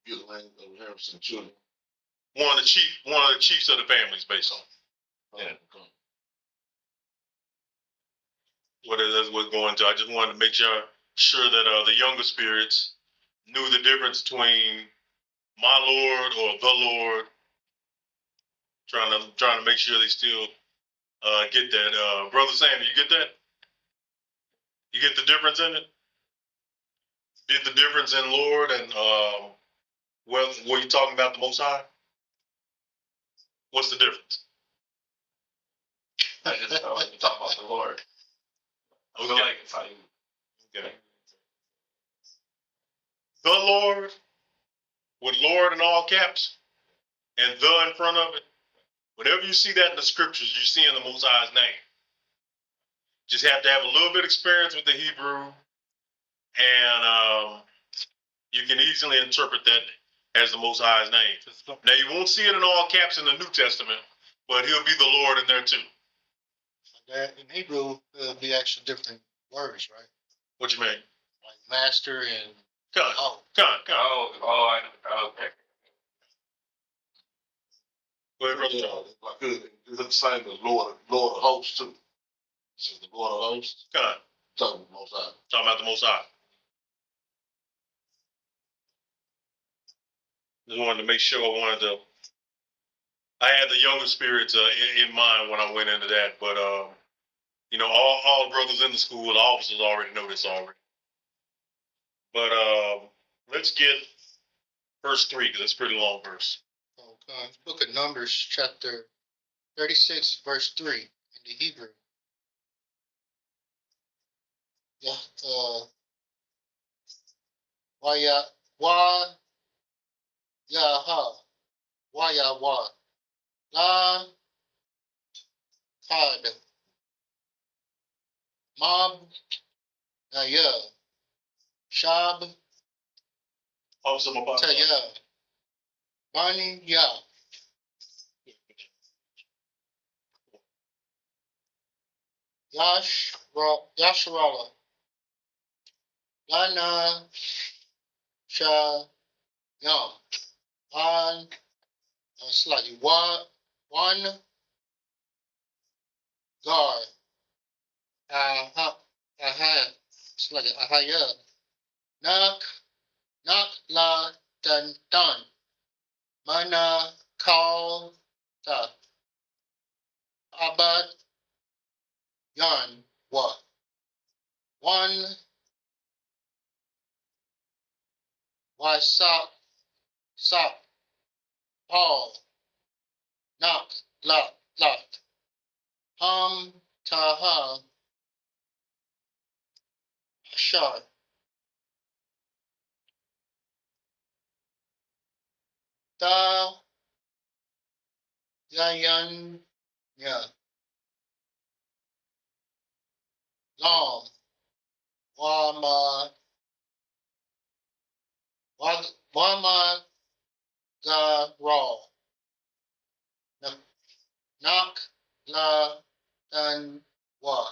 give the land of inheritance to the children. One of the chiefs of the families, basically. Yeah. That's what's going to. I just wanted to make sure that the younger spirits knew the difference between my Lord or the Lord. Trying to make sure they still get that. Brother Sam, you get that? You get the difference in it? Get the difference in Lord and were you talking about the Most High? What's the difference? I just know you talk about the Lord. Okay. Okay. The Lord, with Lord in all caps, and the in front of it. Whenever you see that in the scriptures, you see in the Most High's name. Just have to have a little bit of experience with the Hebrew, and you can easily interpret that as the Most High's name. Now, you won't see it in all caps in the New Testament, but he'll be the Lord in there too. In Hebrew, it'll be actually different words, right? What you mean? Like master and Come. Oh, I know. Okay. Go ahead, Brother Yeah, John. it's the same as Lord of Hosts too. This is the Lord of Hosts. Come. Talking about Most High. Talking about the Most High. Just wanted to make sure I had the younger spirits in mind when I went into that, but all the brothers in the school, the officers already know this already. But let's get verse 3 because it's a pretty long verse. Okay. Book of Numbers, chapter 36, verse 3 in the Hebrew. Yeah. Wah, La, Tad, Mob, Naya, Shab, Officer Mabata. Taya, Bani, Ya, Yasharala, Lana, Sha, Yam, An, slightly, one, Gar, Aha, slightly, Ahaya, Nak, La, Dun, Mana, Kal, Ta, Abad, Yan, Wa, one, Sap, Paul, Nak, Lat, Taha, Ashar, Da, Yayan, Ya, Lam, Wama, Ga, Ra, Nak, La, Dan, Wa,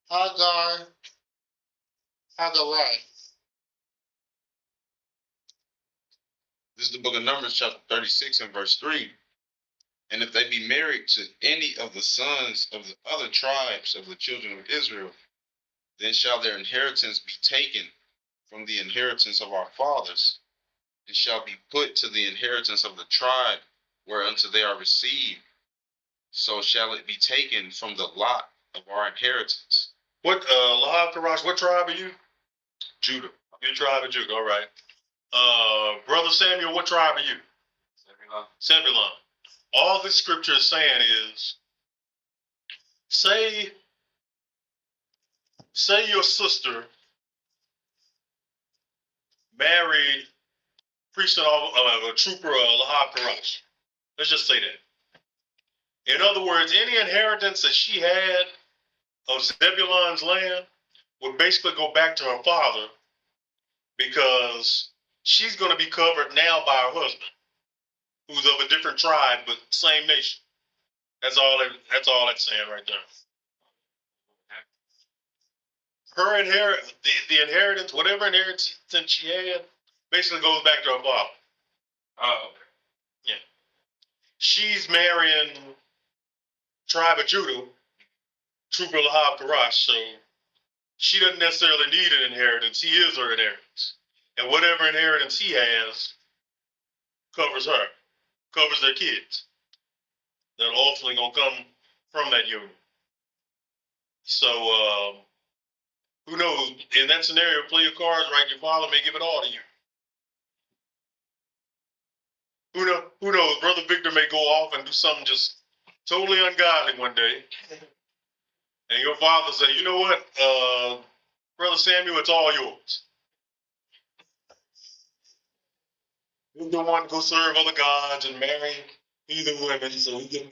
Hagar, Hagarai. This is the book of Numbers, chapter 36 and verse 3. And if they be married to any of the sons of the other tribes of the children of Israel, then shall their inheritance be taken from the inheritance of our fathers, and shall be put to the inheritance of the tribe whereunto they are received. so shall it be taken from the lot of our inheritance. What, Lahab Karash, what tribe are you? Judah. Your tribe of Judah, all right. Brother Samuel, what tribe are you? Zebulun. All this scripture is saying is, say your sister married priest of a trooper of Lahab Karash. Let's just say that. In other words, any inheritance that she had of Zebulun's land would basically go back to her father, because she's going to be covered now by her husband, who's of a different tribe but same nation. That's all it's saying right there. Her the inheritance, whatever inheritance she had, basically goes back to her father. Oh, yeah. She's marrying tribe of Judah, trooper Lahab Karash, so she doesn't necessarily need an inheritance. He is her inheritance. And whatever inheritance he has covers her, covers their kids that are ultimately going to come from that union. So, who knows? In that scenario, play your cards right. Your father may give it all to you. Who knows? Brother Victor may go off and do something just totally ungodly one day. And your father say, you know what, Brother Samuel, it's all yours. You don't want to go serve other gods and marry heathen women, so he can.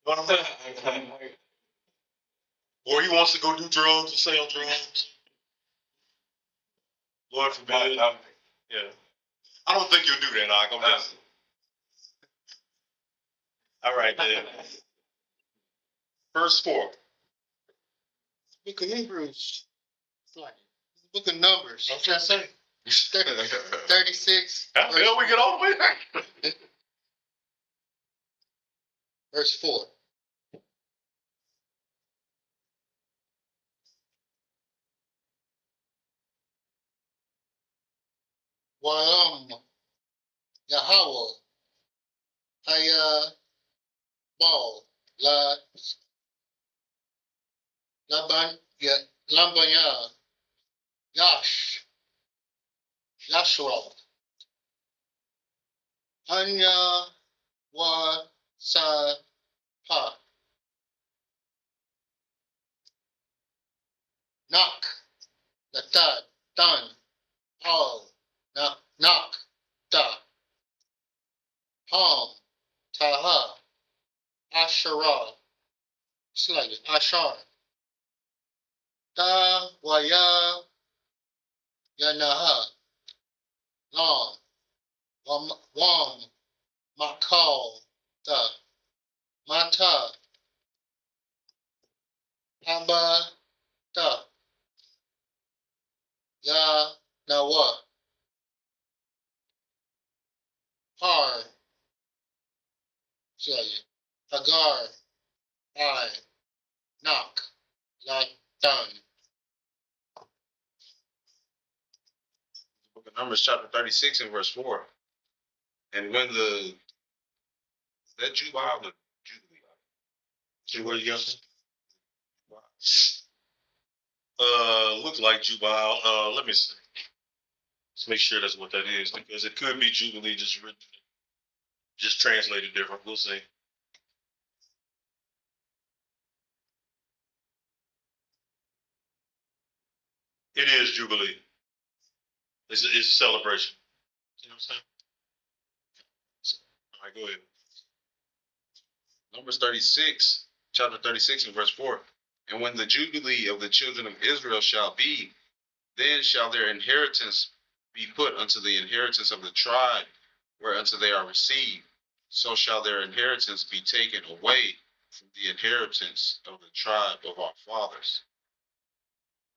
What I'm saying? Or he wants to go do drugs or sell drugs. Lord forbid. Yeah. I don't think you'll do that, Knock. I'm just. All right, then. Verse 4. Book of Hebrews. Book of Numbers. I'm trying to say. 36. How the hell we get all the way back? Verse 4. Waam Yahweh Haya Bal La Lambanya Yashua Anya Wa Sa Pa Nak Latad Dan Al Nak Da Ham Taha Asherah. It's like Ashar. Da Waya Yanaha Lam Wam Makal Da Mata Hamba Da Ya Nawa Har Hagar I Nak Lat Dan. Book of Numbers chapter 36 and verse 4. And when is that Jubal or Jubilee? What you got? Looks like Jubal. Let me see. Let's make sure that's what that is, because it could be Jubilee just translated different. We'll see. It is Jubilee. It's a celebration. You know what I'm saying? All right, go ahead. Numbers 36, chapter 36 and verse 4. And when the Jubilee of the children of Israel shall be, then shall their inheritance be put unto the inheritance of the tribe whereunto they are received. So shall their inheritance be taken away from the inheritance of the tribe of our fathers.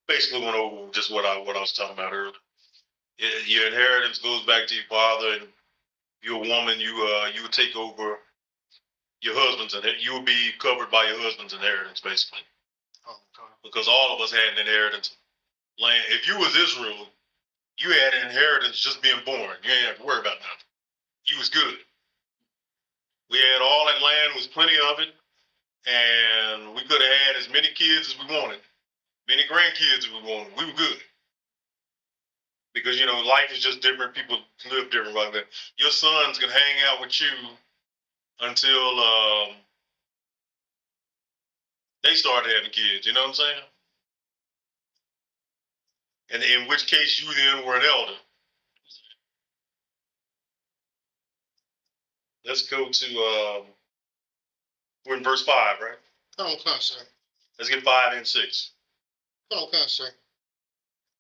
Basically went over just what I was talking about earlier. Your inheritance goes back to your father, and if you're a woman, you would take over your husband's, and you will be covered by your husband's inheritance, basically. Because all of us had an inheritance land. If you was Israel, you had an inheritance just being born. You ain't have to worry about nothing. You was good. We had all that land, was plenty of it, and we could have had as many kids as we wanted, many grandkids as we wanted. We were good. Because, you know, life is just different. People live different like that. Your son's going to hang out with you until they start having kids. You know what I'm saying? And in which case you then were an elder. Let's go to, we're in verse 5, right? Come, sir. Let's get 5 and 6. Come, sir.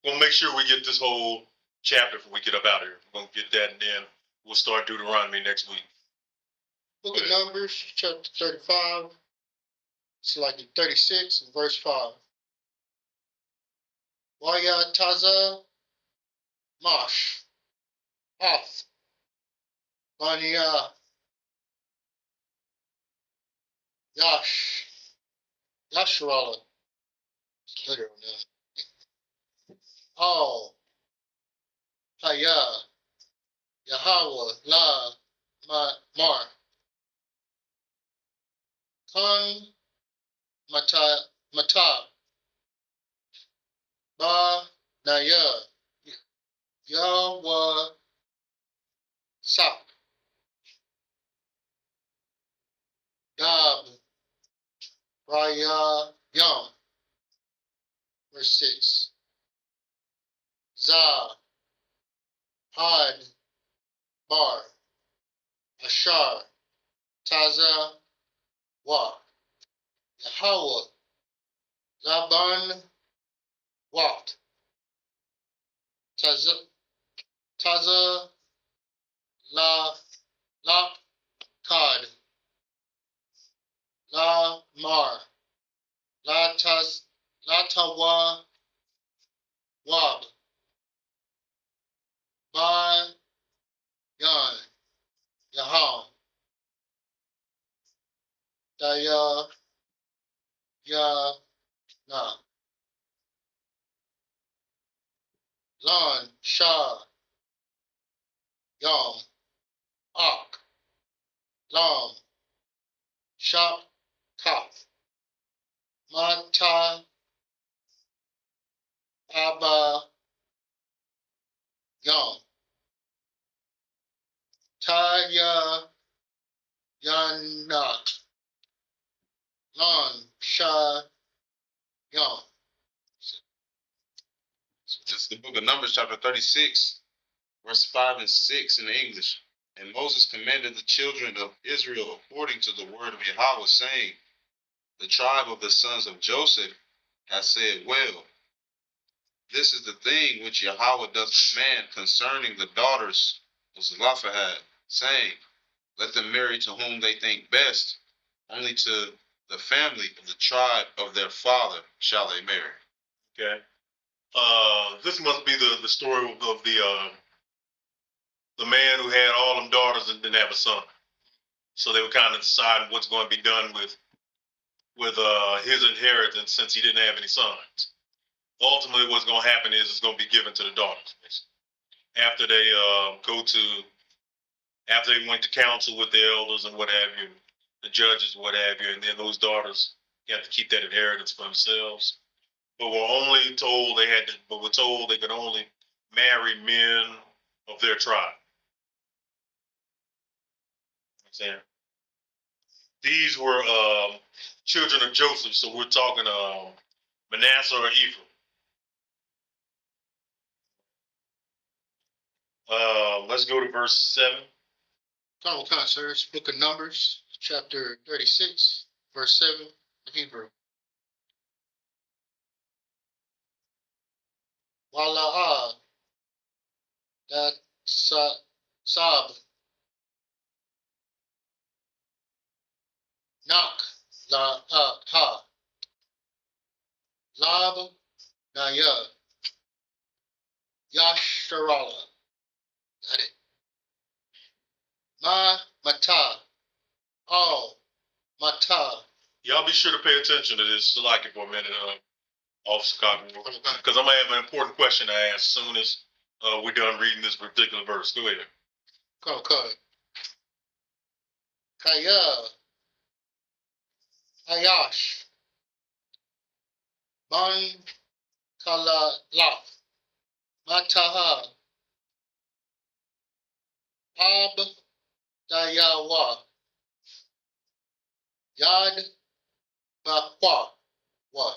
We'll make sure we get this whole chapter before we get up out of here. We're going to get that, and then we'll start Deuteronomy next week. Book of Numbers, chapter 35. It's like 36, verse 5. Waya Taza Mash Off Bania Yashrala. It's literal now. All Haya Yahweh La Mar Khan Mata Ba Naya Yahweh Sap Dab Raya Yam. Verse 6. Za Had Bar Ashar Taza Wa Yahweh Laban Wat Taza La Kad La Mar La Tawa Wab Ba Yan Yaham Daya Ya Na Lan Shah Yam Ak Lam Shap Kaf Mata Abba Yam Taya Yanak Lan Shah Yam. This is the book of Numbers, chapter 36, verse 5 and 6 in the English. And Moses commanded the children of Israel according to the word of Yahweh, saying, the tribe of the sons of Joseph has said, well, this is the thing which Yahweh doth command concerning the daughters of Zelophehad, saying, let them marry to whom they think best, only to the family of the tribe of their father shall they marry. Okay. This must be the story of the man who had all them daughters and didn't have a son. So they were kind of deciding what's going to be done with his inheritance since he didn't have any sons. Ultimately, what's going to happen is it's going to be given to the daughters. After they after they went to council with the elders and what have you, the judges, what have you, and then those daughters have to keep that inheritance for themselves. But we're told they could only marry men of their tribe. You know what I'm saying? These were children of Joseph, so we're talking Manasseh or Ephraim. Let's go to verse 7. Come, sir. It's book of Numbers, chapter 36, verse 7, Hebrew. Wala'ah that Sab Nak La Ha Lab Naya Yasharala. Got it. Mata All Mata. Y'all be sure to pay attention to this Salaki for a minute, Officer Cotton, because I'm going to have an important question to ask as soon as we're done reading this particular verse. Go ahead. Come. Kaya, Ayash, Ban Kala Laf, Mataha, Ab Dayawa, Yad Bakwa, Wa,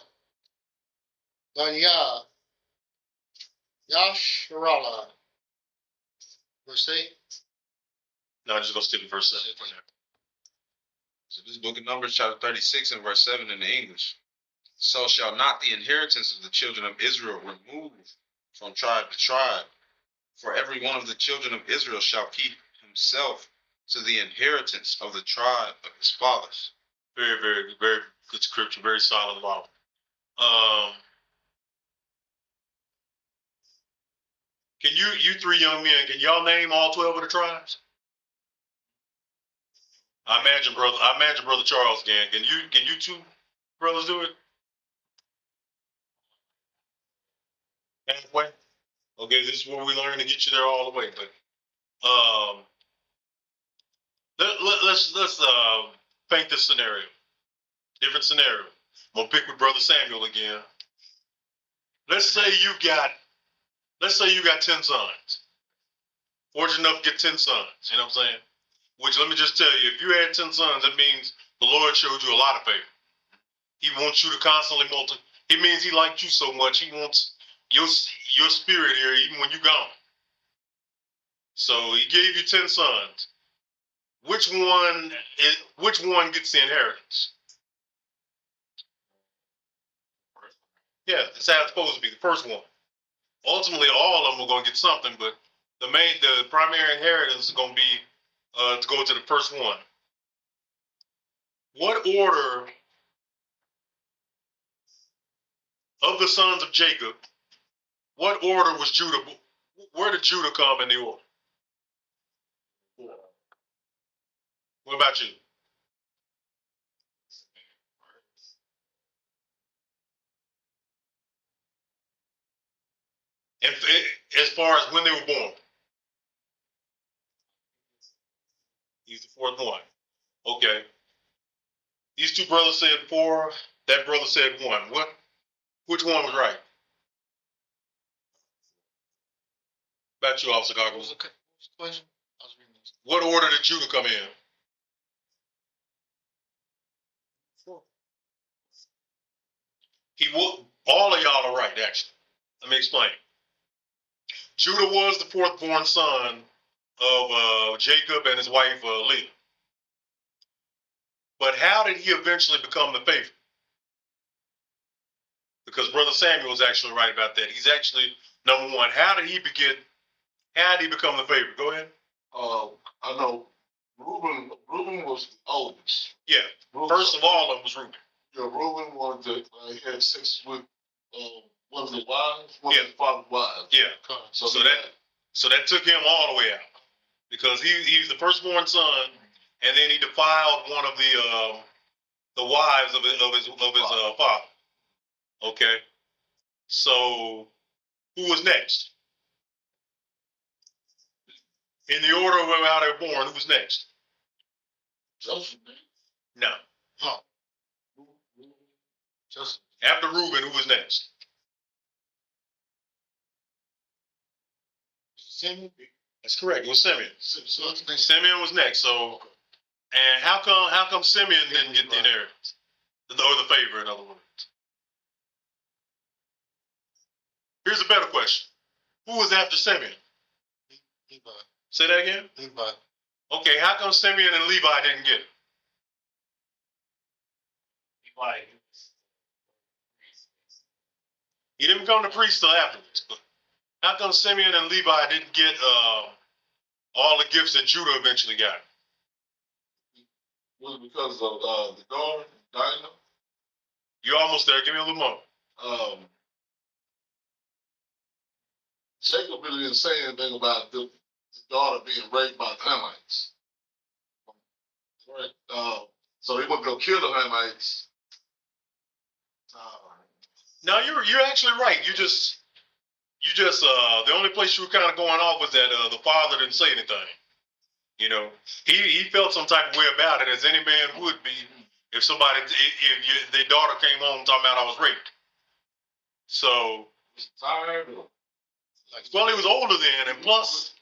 Banya, Yashrala. Verse 8. No, I'm just gonna stick with verse 7 for now. So this book of Numbers, chapter 36 and verse 7 in the English. So shall not the inheritance of the children of Israel remove from tribe to tribe, for every one of the children of Israel shall keep himself to the inheritance of the tribe of his fathers. Very, very, very good scripture, very solid law. Can you three young men, can y'all name all 12 of the tribes? I imagine brother Charles can. Can you two brothers do it? Halfway? Okay, this is where we learn to get you there all the way. But let's paint this scenario. Different scenario. I'm gonna pick with Brother Samuel again. Let's say you got 10 sons. Fortunate enough to get 10 sons. You know what I'm saying? Which, let me just tell you, if you had 10 sons, that means the Lord showed you a lot of favor. He wants you to constantly multiply. It means he liked you so much. He wants your spirit here even when you're gone. So he gave you 10 sons. Which one gets the inheritance? Yeah, that's how it's supposed to be. The first one. Ultimately, all of them are going to get something, but the primary inheritance is going to be to go to the first one. What order of the sons of Jacob? What order was Judah? Where did Judah come in the order? What about you? And as far as when they were born, he's the fourth one. Okay. These two brothers said 4. That brother said 1. Which one was right? About you, Officer What Goggles. was the question? I was reading this. What order did Judah come in? 4. All of y'all are right, actually. Let me explain. Judah was the fourth born son of Jacob and his wife Leah. But how did he eventually become the favorite? Because Brother Samuel was actually right about that. He's actually number one. How did he become the favorite? Go ahead. I know Reuben was the oldest. Yeah. First of all, it was Reuben. Yeah, Reuben was he had sex with one of his wives, one Yeah. of his father's wives. Yeah. So that took him all the way out because he's the firstborn son, and then he defiled one of the wives of his father. Okay. So who was next? In the order of how they were born, who was next? Joseph. No. Huh. Joseph. After Reuben, who was next? Simeon. That's correct. It was Simeon. So Simeon was next. So, and how come Simeon didn't get the inheritance or the favor? In other words, here's a better question: who was after Simeon? Levi. Say that again. Levi. Okay, how come Simeon and Levi didn't get it? Levi. He didn't become the priest till afterwards. But how come Simeon and Levi didn't get all the gifts that Judah eventually got? Was it because of the daughter, Dinah? You're almost there. Give me a little more. Jacob really didn't say anything about the daughter being raped by the Hamites. Right. So they went to go kill the Hamites. No, you're actually right. You just the only place you were kind of going off was that the father didn't say anything. You know, he felt some type of way about it, as any man would be if somebody, if their daughter came home talking about I was raped. So, well, he was older then, and plus,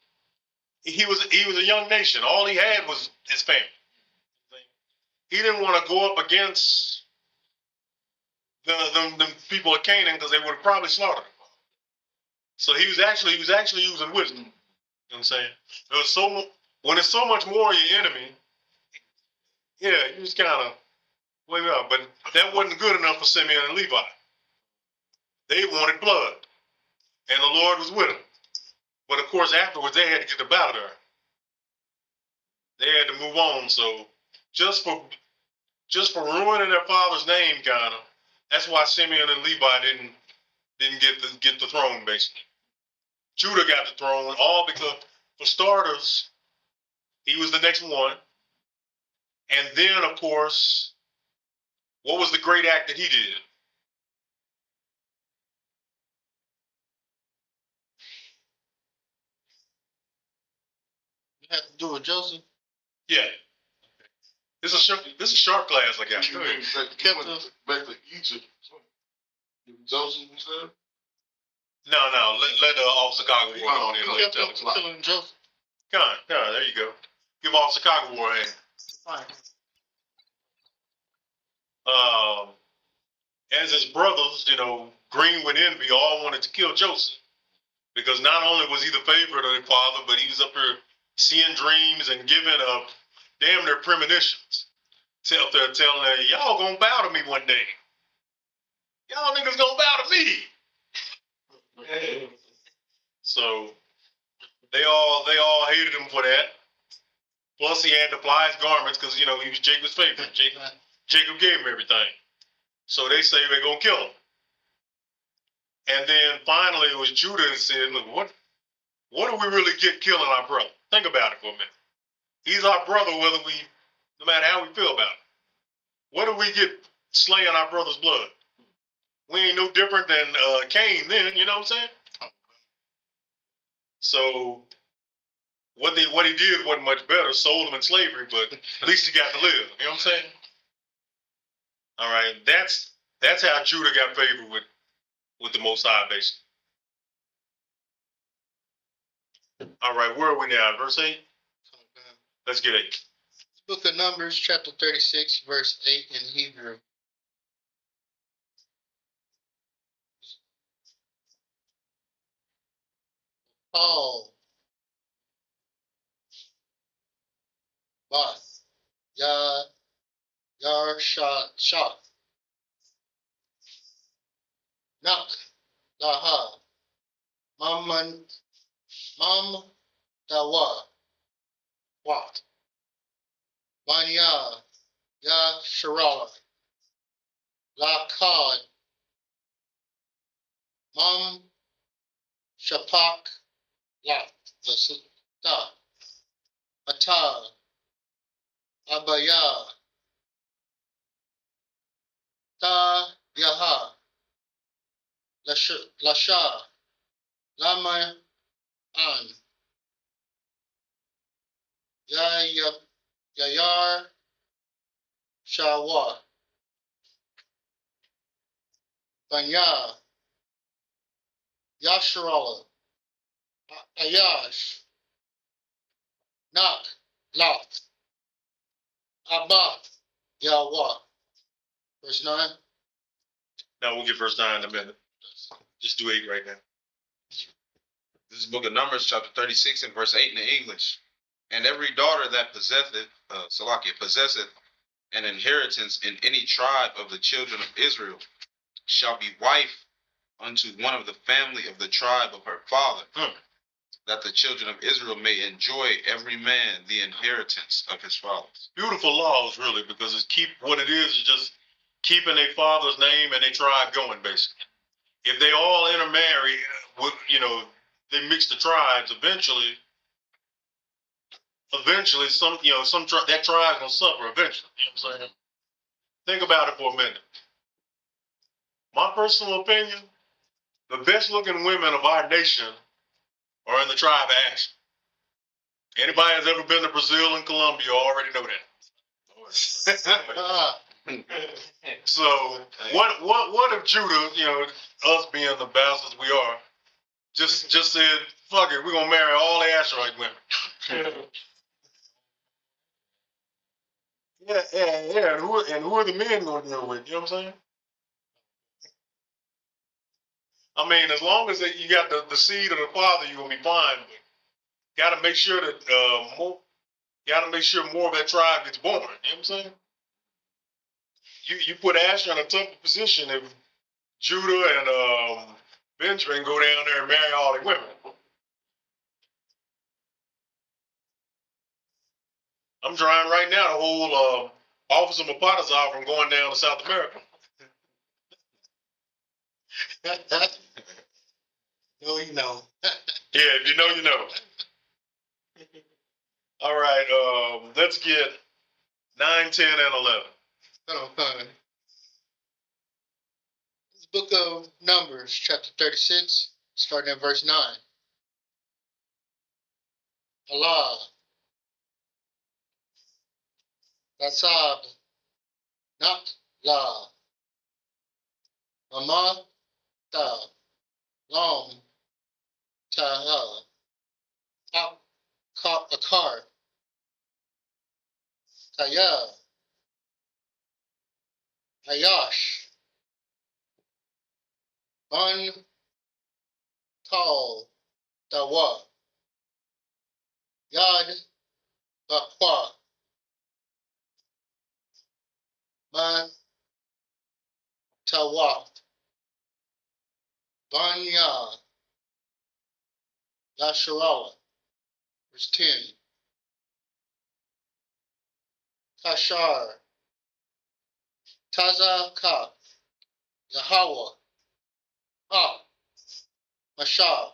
he was a young nation. All he had was his family. He didn't want to go up against the people of Canaan because they would have probably slaughtered him. So he was actually using wisdom. You know what I'm saying? It was when it's so much more your enemy, yeah, you just kind of wait up. But that wasn't good enough for Simeon and Levi. They wanted blood, and the Lord was with them. But of course, afterwards they had to get them out of there. They had to move on. So just for ruining their father's name, kind of. That's why Simeon and Levi didn't get the throne, basically. Judah got the throne, all because, for starters, he was the next one. And then, of course, what was the great act that he did? You have to do with Joseph. Yeah. This is a short class I got. You mean back to Egypt? Joseph was there? No. Let Officer Chicago War on in. You kept on killing Joseph. Come on, there you go. Give Officer Chicago War a hand. Fine. As his brothers, green with envy, all wanted to kill Joseph. Because not only was he the favorite of their father, but he was up there seeing dreams and giving damn near premonitions. Telling them, y'all gonna bow to me one day. Y'all niggas gonna bow to me. So they all hated him for that. Plus he had to fly his garments because he was Jacob's favorite. Jacob gave him everything. So they say they're gonna kill him. And then finally it was Judah that said, look, what do we really get killing our brother? Think about it for a minute. He's our brother no matter how we feel about it. What do we get slaying our brother's blood? We ain't no different than Cain then, you know what I'm saying? So what he did wasn't much better, sold him in slavery, but at least he got to live, you know what I'm saying? All right, that's how Judah got favor with the Most High, basically. All right, where are we now? Verse 8? Let's get 8. Book of Numbers, chapter 36, verse 8 in Hebrew. Paul, Bath, Yar Shah, Nak, Daha, Mam Dawa, Wat, Manya, Ya Sharala, Lakad, Mam Shapak, Lak, Da, Ata, Abaya, Ta Yaha, Lasha, Lama An, Yayar Shawa, Banya, Yasharala, Ayash, Nak, Lot, Abba, Yahweh. Verse 9. Now we'll get verse 9 in a minute. Just do 8 right now. This is the book of Numbers, chapter 36, and verse 8 in the English. And every daughter that possesseth an inheritance in any tribe of the children of Israel shall be wife unto one of the family of the tribe of her father, that the children of Israel may enjoy every man the inheritance of his fathers. Beautiful laws, really, because what it is just keeping their father's name and their tribe going, basically. If they all intermarry, they mix the tribes, eventually that tribe's gonna suffer eventually. You know what I'm saying? Think about it for a minute. My personal opinion, the best looking women of our nation are in the tribe of Asher. Anybody that's ever been to Brazil and Colombia already know that. So what if Judah, you know, us being the bastards we are, just said, fuck it, we're gonna marry all the Asherite women. Yeah. And who are the men gonna deal with? You know what I'm saying? I mean, as long as you got the seed of the father, you're gonna be fine. But gotta make sure that more of that tribe gets born. You know what I'm saying? You put Asher in a tough position if Judah and Benjamin go down there and marry all the women. I'm trying right now to hold Officer Mapatazar from going down to South America. No, you know. Yeah, if you know, you know. All right, let's get 9, 10, and 11. This book of Numbers, chapter 36, starting at verse 9. Allah, Nasab, not La, Mama, Ta, Lam, Taha, Akar, Taya, Ayash, Ban, Tal, Dawa, Yad, Bakwa, Man, Tawaf, Banya, Lasharala, verse 10. Tashar, Taza Ka, Yahweh, Ah, Mashah,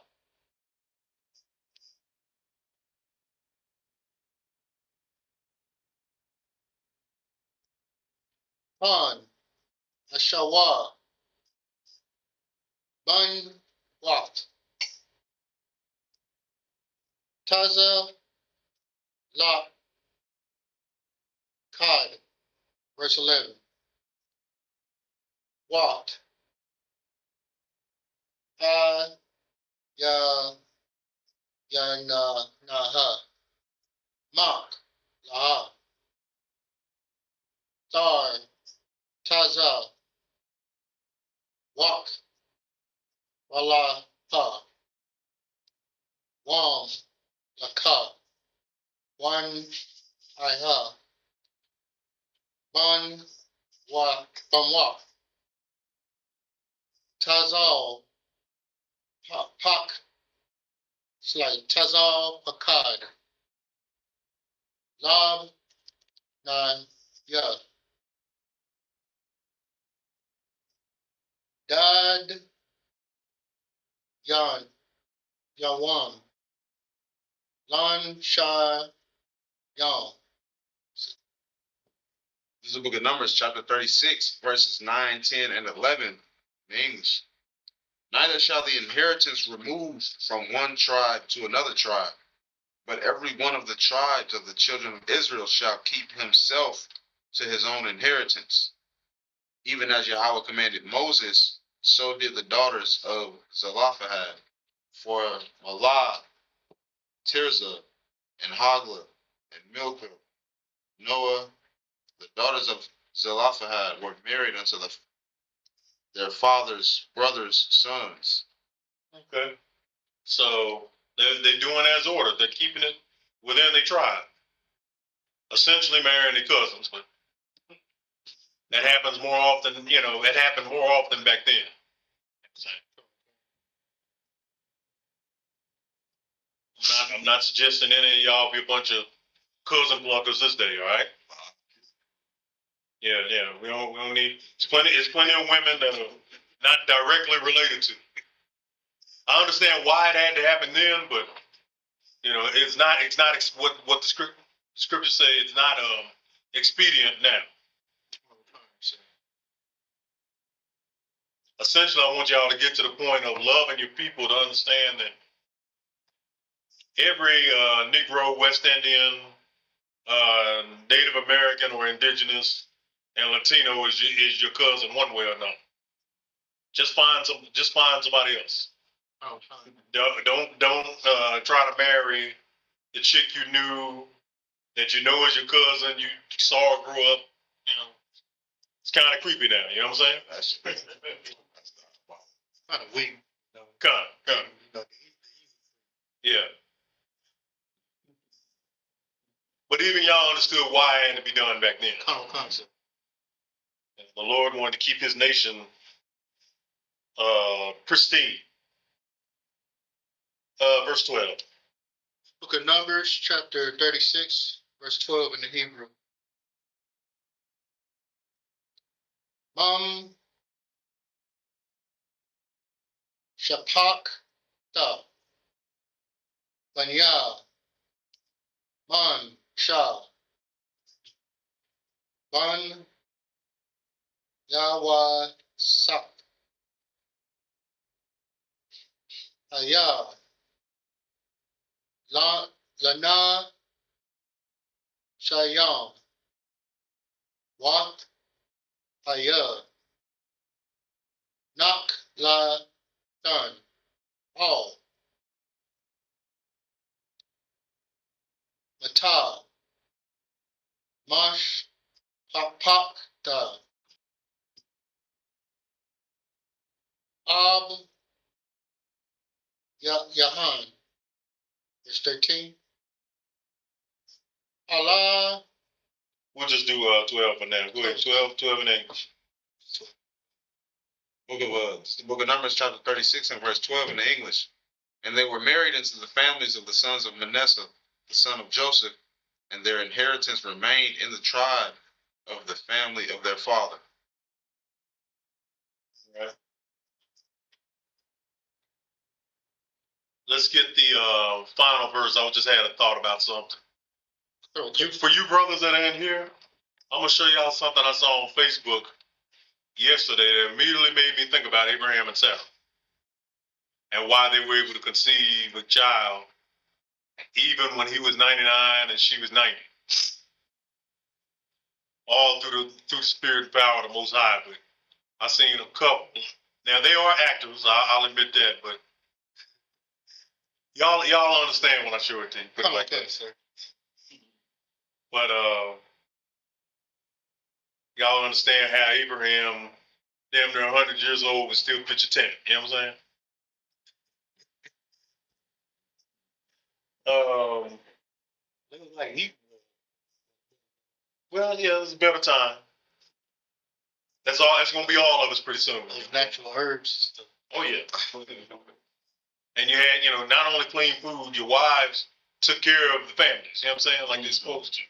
Han, Ashawa, Ban, Wat, Taza, La, Kad, verse 11. Wat, Ya, Naha, Mak, Laha, Thar, Taza, Wak, Wala, Ha, Wam, Laka, Wan, Iha, Ban, Wak, Bamwak, Tazal, Pak, it's like Tazal, Pakad, Lab, Na, Ya, Dad, Yan, Yawam, Lan, Shah, Yan. This is the book of Numbers, chapter 36, verses 9, 10, and 11 in English. Neither shall the inheritance remove from one tribe to another tribe, but every one of the tribes of the children of Israel shall keep himself to his own inheritance. Even as Yahweh commanded Moses, so did the daughters of Zelophehad. For Malah, Tirzah, and Hoglah, and Milcah, Noah, the daughters of Zelophehad were married unto their father's brothers' sons. Okay. So they're doing as ordered. They're keeping it within their tribe. Essentially marrying their cousins, but that happens more often, you know, it happened more often back then. I'm not suggesting any of y'all be a bunch of cousin pluckers this day, all right? Yeah. We don't need. It's plenty of women that are not directly related to. I understand why it had to happen then, but you know, it's not what the scriptures say. It's not expedient now. Essentially, I want y'all to get to the point of loving your people to understand that every Negro, West Indian, Native American or indigenous and Latino is your cousin one way or another. Just find somebody else. Oh, Don't try to marry the chick you knew that you know is your cousin, you saw her grow up, you know. It's kind of creepy now, you know what I'm saying? That's kind of weak. Kind of. Yeah. But even y'all understood why it had to be done back then. Carnal concept. The Lord wanted to keep his nation pristine. Verse 12. Book of Numbers, chapter 36, verse 12 in the Hebrew. Shapak ta. Banya. Man. Sha. Ban. Yawa. Sak. Aya. Lana. Shayam. Wat. Aya. Nak. La. Done. All. Mata. Mash. Pak. Ta. Ab. Yahan. Verse 13. Allah. We'll just do 12 for now. Go ahead, 12 in English. the book of Numbers, chapter 36 and verse 12 in the English. And they were married into the families of the sons of Manasseh, the son of Joseph, and their inheritance remained in the tribe of the family of their father. Right. Let's get the final verse. I just had a thought about something. For you brothers that are in here, I'm going to show y'all something I saw on Facebook yesterday that immediately made me think about Abraham and Sarah and why they were able to conceive a child even when he was 99 and she was 90. All through the spirit and power of the Most High. But I seen a couple. Now they are actors, I'll admit that, but y'all understand when I show it to you. Put it like that, sir. But y'all understand how Abraham, damn near 100 years old, was still pitch a tent. You know what I'm saying? It was like he. Well, yeah, it's a better time. That's all. That's gonna be all of us pretty soon. Those natural herbs. Oh yeah. And you had, not only clean food, your wives took care of the families. You know what I'm saying? Like they're supposed to.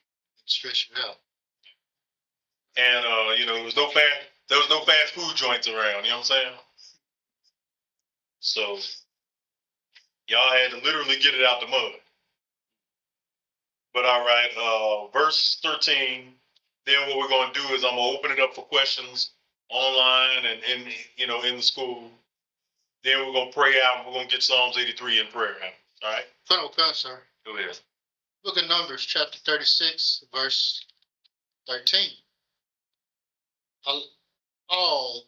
Stretch it out. And there was no fast food joints around. You know what I'm saying? So y'all had to literally get it out the mud. But all right, verse 13. Then what we're going to do is I'm going to open it up for questions online and in the school. Then we're going to pray out and we're going to get Psalms 83 in prayer. All right? Okay, sir. Go ahead. Book of Numbers, chapter 36, verse 13. All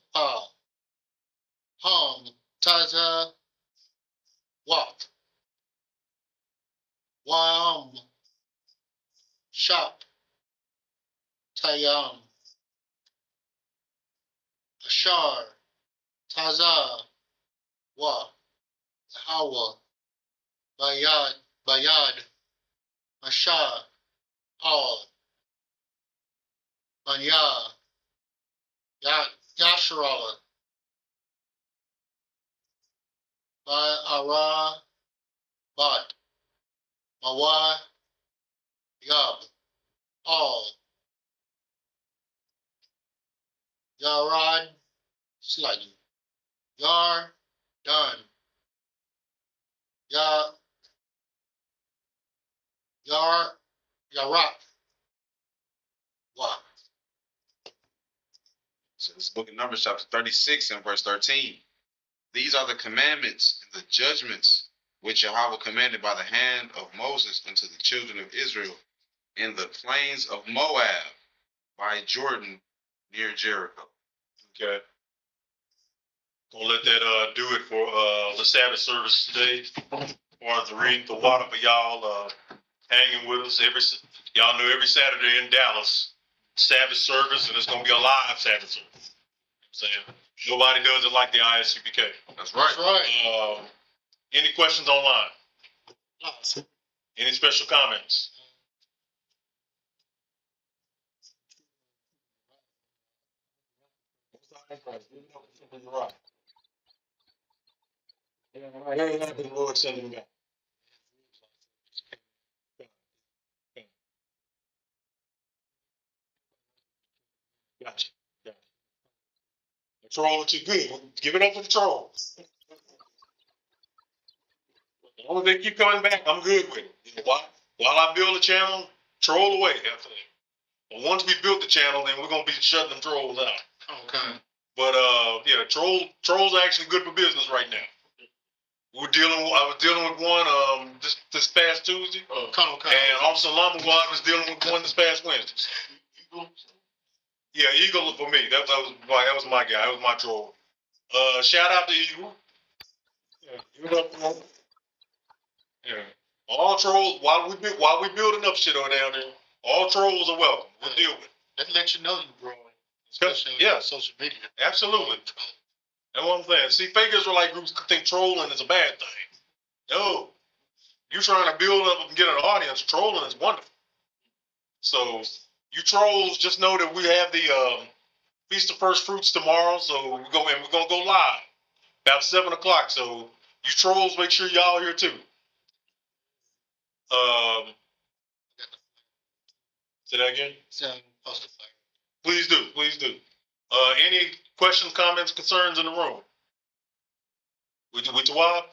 Ham Taza Wat Wam Shop Tayam Ashar Taza Wa Hawa Bayad Ashar Al Banya Yasharala Ara Bat Mawa Yab Al Yarad Sluggy Yar Done Yar Yarak Wa. So this book of Numbers, chapter 36 and verse 13. These are the commandments and the judgments which Yahweh commanded by the hand of Moses unto the children of Israel in the plains of Moab by Jordan near Jericho. Okay. Gonna let that do it for the Sabbath service today. Wanted to read the water for y'all hanging with us y'all know every Saturday in Dallas Sabbath service, and it's gonna be a live Sabbath service. You know what I'm saying nobody does it like the ISUPK. That's right. That's right. Any questions online? Any special comments? The Lord send him back. Gotcha. The troll are too good. Give it up to the trolls. As long as they keep coming back, I'm good with it. You know, while I build a channel, troll away after that. But once we build the channel, then we're gonna be shutting them trolls out. Okay. But yeah, trolls are actually good for business right now. I was dealing with one this past Tuesday, and Officer Lamawad was dealing with one this past Wednesday. Yeah, Eagle for me. That was my guy. That was my troll. Shout out to Eagle. Yeah, give it up for him. Yeah. All trolls while we building up shit over down there. All trolls are welcome. We'll deal with it. That lets you know you're growing, especially Yeah. on social media. Absolutely. That's what I'm saying. See, fake Israelite groups think trolling is a bad thing. No. You're trying to build up and get an audience. Trolling is wonderful. So you trolls just know that we have the Feast of First Fruits tomorrow. So we're gonna go live about 7 o'clock. So you trolls, make sure y'all here too. Say that again. Please do. Any questions, comments, concerns in the room? With Tawab?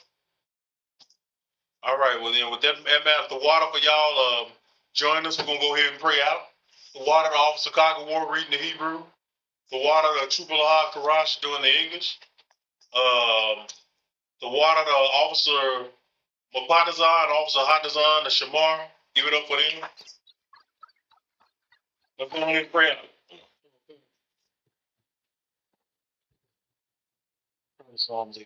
All right. Well, then, with that matter, the water for y'all join us. We're gonna go ahead and pray out. The water, the Officer Chicago War reading the Hebrew. The water, the Trooper Lahab Karash doing the English. The water, the Officer Mapatazan and Officer Hadazan, the Shamar. Give it up for them. Let's go ahead and pray out. Psalms.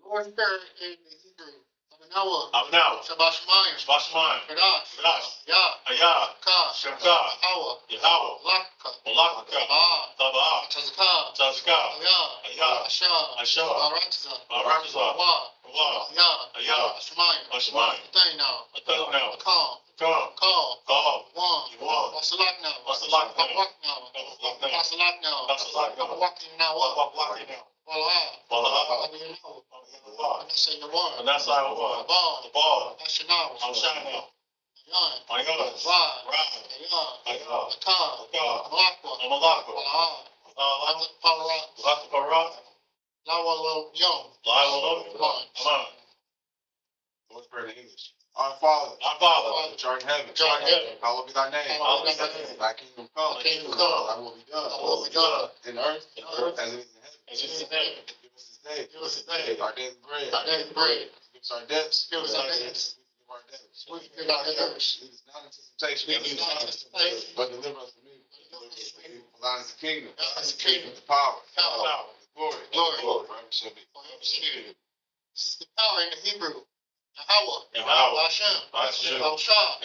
Lord Spirit in the Hebrew. Abinawa. Shabbat Shemayim. Kadash. Yah. Shemka. Yahweh. Malaka. Tabah. Tazaka. Asha. Baratiza. Shemayim. Athena. Call. One. And that's our one. The ball. I'm shining out. I got it. Right. I'm a lock. Come on. Lord's Prayer in English. Our Father, which art in heaven, hallowed be thy name. Thy kingdom come. Thy will be done. In earth as it is in heaven. Give us this day our daily bread. Give us our debts. Give our debts. We forgive our debtors. Lead us not into temptation, but deliver us from evil. For thine is the kingdom, the power, the glory, forever shall be. This is the power in the Hebrew. Yahweh. Hashem. Hashem. Shah.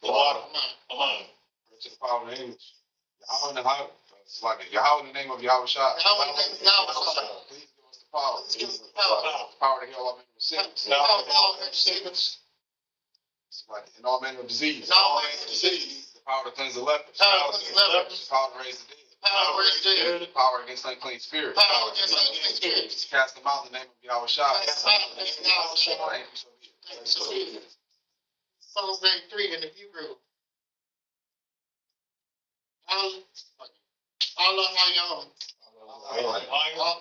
The water. Amen. To the power of the English. Yahweh in the Bible. It's like Yahweh in the name of Yahweh Shah. Please give us the power. Power to heal our sickness. In all manner of disease. In all manner of disease. The power to cleanse the lepers. Power to cleanse the lepers. The power to raise the dead. Power to raise the dead. The power against unclean spirits. Power against unclean spirits. Cast them out in the name of Yahweh Shai. Cast them out in the name of Yahweh Shai. Thank you, so be it. Thank you, so be it. Psalm 93 in the Hebrew. Allah Hayam.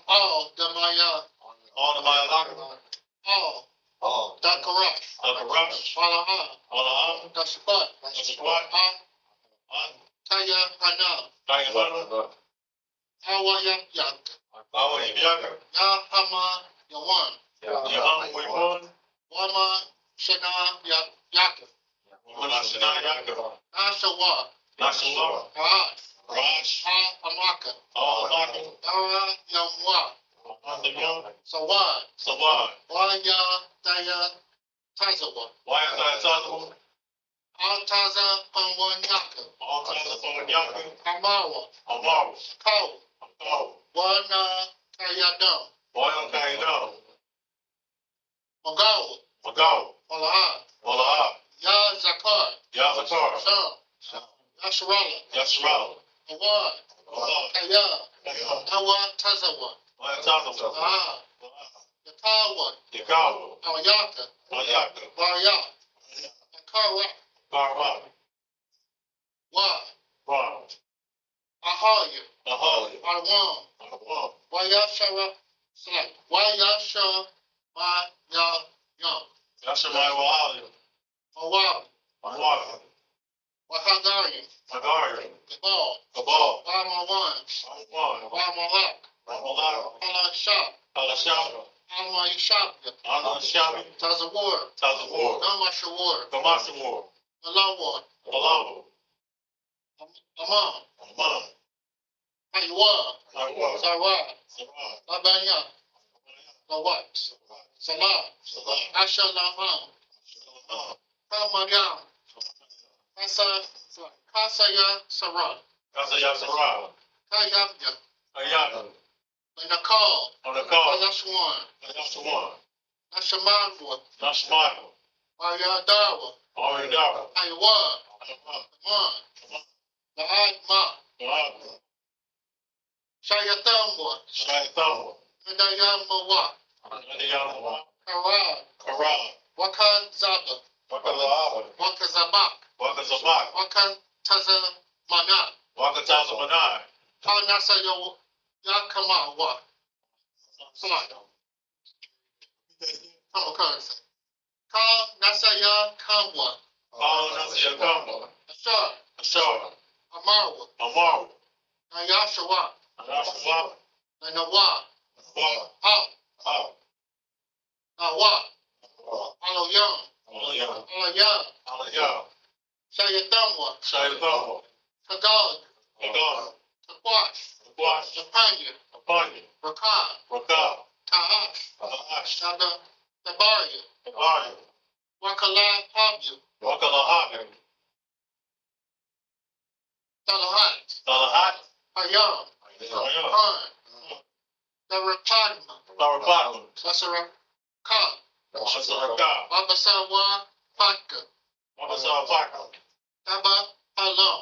All the Maya. All the Maya. All. The Karash. Allah. The Shabbat. Taya Hana. Awayam Yak. Ya Hama Yawan. Wama Shana Yaakov. Nashawa. Rash. Amaka. Dara Yamwa. Sawad. Waya Daya Tazawa. Altaza Pawan Yaakov. Amawa. Kau. Wana Kayadam. Magawa. Olaha. Ya Zakar. Sham. Yasharala. Awad. Kaya. Awa Tazawa. Yakawa. Awyaka. Waya. Akara. Wa. Ahaya. Arwan. Wayashara. Wayasha. Ma ya yam. Awab. Wahagari. Gabal. Wamawan. Wamalak. Alashab. Alma Tazawar. Namashawar. Alawar. Amam. Aywa. Sarah. Labanya. Lawat. Salah. Ashalaham. Kamayam. Kasaya Sarah. Kayabya. Nakal. Ayashwan. Nashamadwa. Ayadawa. Aywa. Man. Laadma. Shayatamwa. Nadayamawa. Karad. Wakazaba. Wakazabak. Wakatazamana. Nasa Yakamawa. Ka Nasa Yakamwa. Ashar. Amarwa. Nayashawa. Nanawa. Nawa. Alayam. Shayatamwa. Tagad. Takwash. Napanya. Rakan. Taash. Tabaria. Wakala Habyu. Talahat. Hayam. Han. Darapatma. Sasaraka. Babasawa Patka. Taba Alam.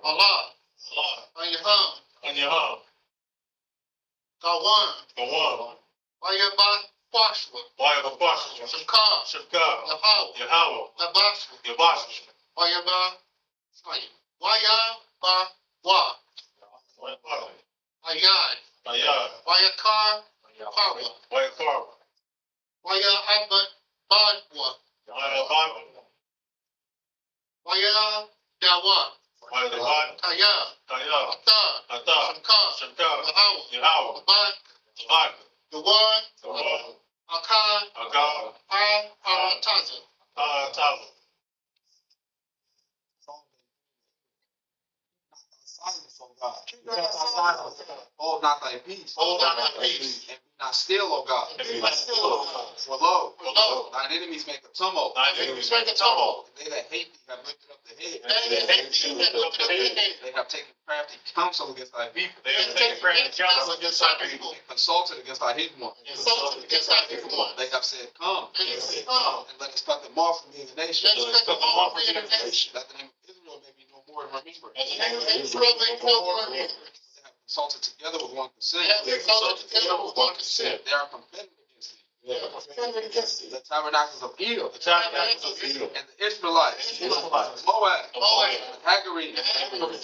Allah. Anyaham. Gawan. Wayaba Kwashwa. Shimka. Yahawa. Nabashwa. Wayaba Wa. Ayad. Wayakar. Parwa. Waya Abad Badwa. Waya Dawa. Taya. Ata. Shimka. Yahawa. Abad. Yawan. Akad. Taza. Hold not thy peace. Hold not thy peace. And be not still, O God. Be not still, O God. For lo, Lo, thine enemies make a tumult. thine enemies make a tumult. They that hate thee have lifted up the head. They that hate thee have lifted up their head. They have taken crafty counsel against thy people. They have taken crafty counsel against thy people. And consulted against thy hidden one. Insulted against thy hidden one. They have said, come, They have said, come, and let us cut them off from the nation. let us cut them off from the nation. That the name of Israel may be no more in remembrance. And the name of Israel may be no more in remembrance. They have consulted together with one consent. They have consulted together with one consent. They are contending against thee. They are contending against thee. The tabernacles of Edom, The tabernacles of Edom, and the Israelites, Israelites, Moab, Moab, and Haggereen,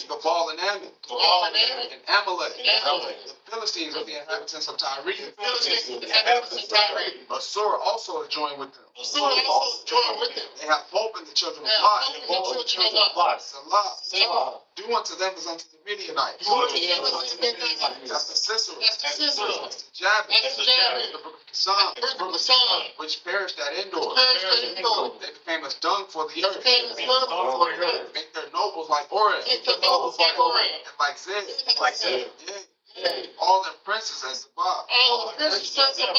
Gabal and Ammon, Gabal and Ammon, and Amalek, and Amalek, the Philistines of the inhabitants of Tyre. the Philistines, the inhabitants of Tyre. Assur also is joined with them. Assur also joined with them. They have hope in the children of They have Lot. hope in the children of Lot. Salah. Selah. Do unto them as unto the Midianites. Do unto them as unto the Midianites. That's the Sisera. That's the Sisera. That's the Jabin. That's the Jabin. The brook of Kisan, The brook of Kisan, which perished at Endor. perished at Endor. They became as dung for the earth. Became as dung for the earth. Make their nobles like Oreb. Make their nobles like Oreb. And like Zeb. Like Zeb. Yea. Yea. All their princes as Zabah. All the princes of Sabbath.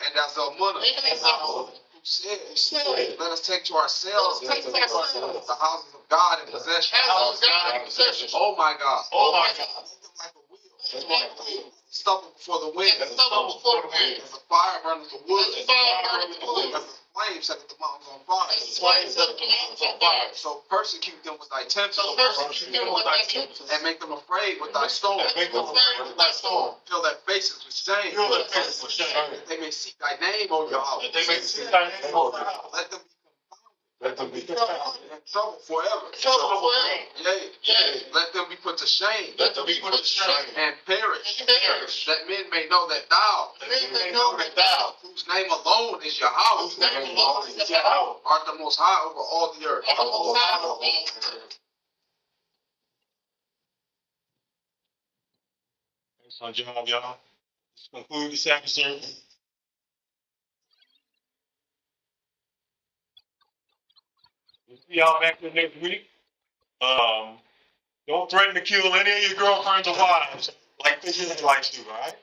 And as Zalmunna. And as Zalmunna. Who said, Said, let us take to ourselves let us take to ourselves the houses of God in possession. houses of God in possession. Oh my God. Oh my God. Make them like a wheel. It's like a wheel. Stubble before the wind. And stubble before the wind. As a fire burneth the wood. As the fire burneth the wood. As the flame setteth the mountains on fire. As the flames set the mountains on fire. So persecute them with thy tempest. So persecute them with thy tempest. And make them afraid with thy storm. And make them afraid with thy storm. Fill their faces with shame. Fill their faces with shame. That they may seek thy name, O Yahweh. That they may see thy name, O God. Let them Let them be confounded. be in trouble forever. Trouble forever. Yea. Yea. Let them be put to shame. Let them be put to shame. And perish. And perish. That men may know that thou, That men may know that thou, whose name alone is Yahweh, whose name alone is Yahweh, art the most high over all the earth. art the most high over all the earth. Excellent job, y'all. Let's conclude the Sabbath service. We'll see y'all back here next week. Don't threaten to kill any of your girlfriends or wives like the Israelites do, all right?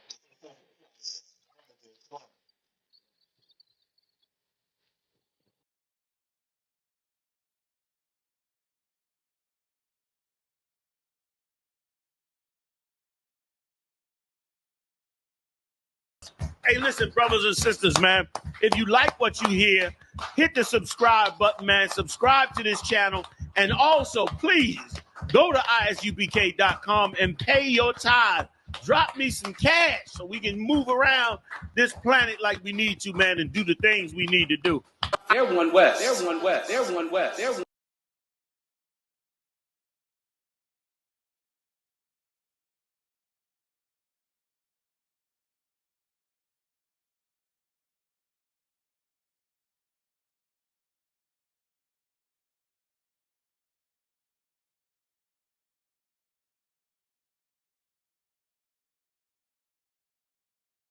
Hey, listen, brothers and sisters, man. If you like what you hear, hit the subscribe button, man. Subscribe to this channel. And also, please, go to ISUPK.com and pay your tithe. Drop me some cash so we can move around this planet like we need to, man, and do the things we need to do. They're one west. They're one west. They're one west. They're one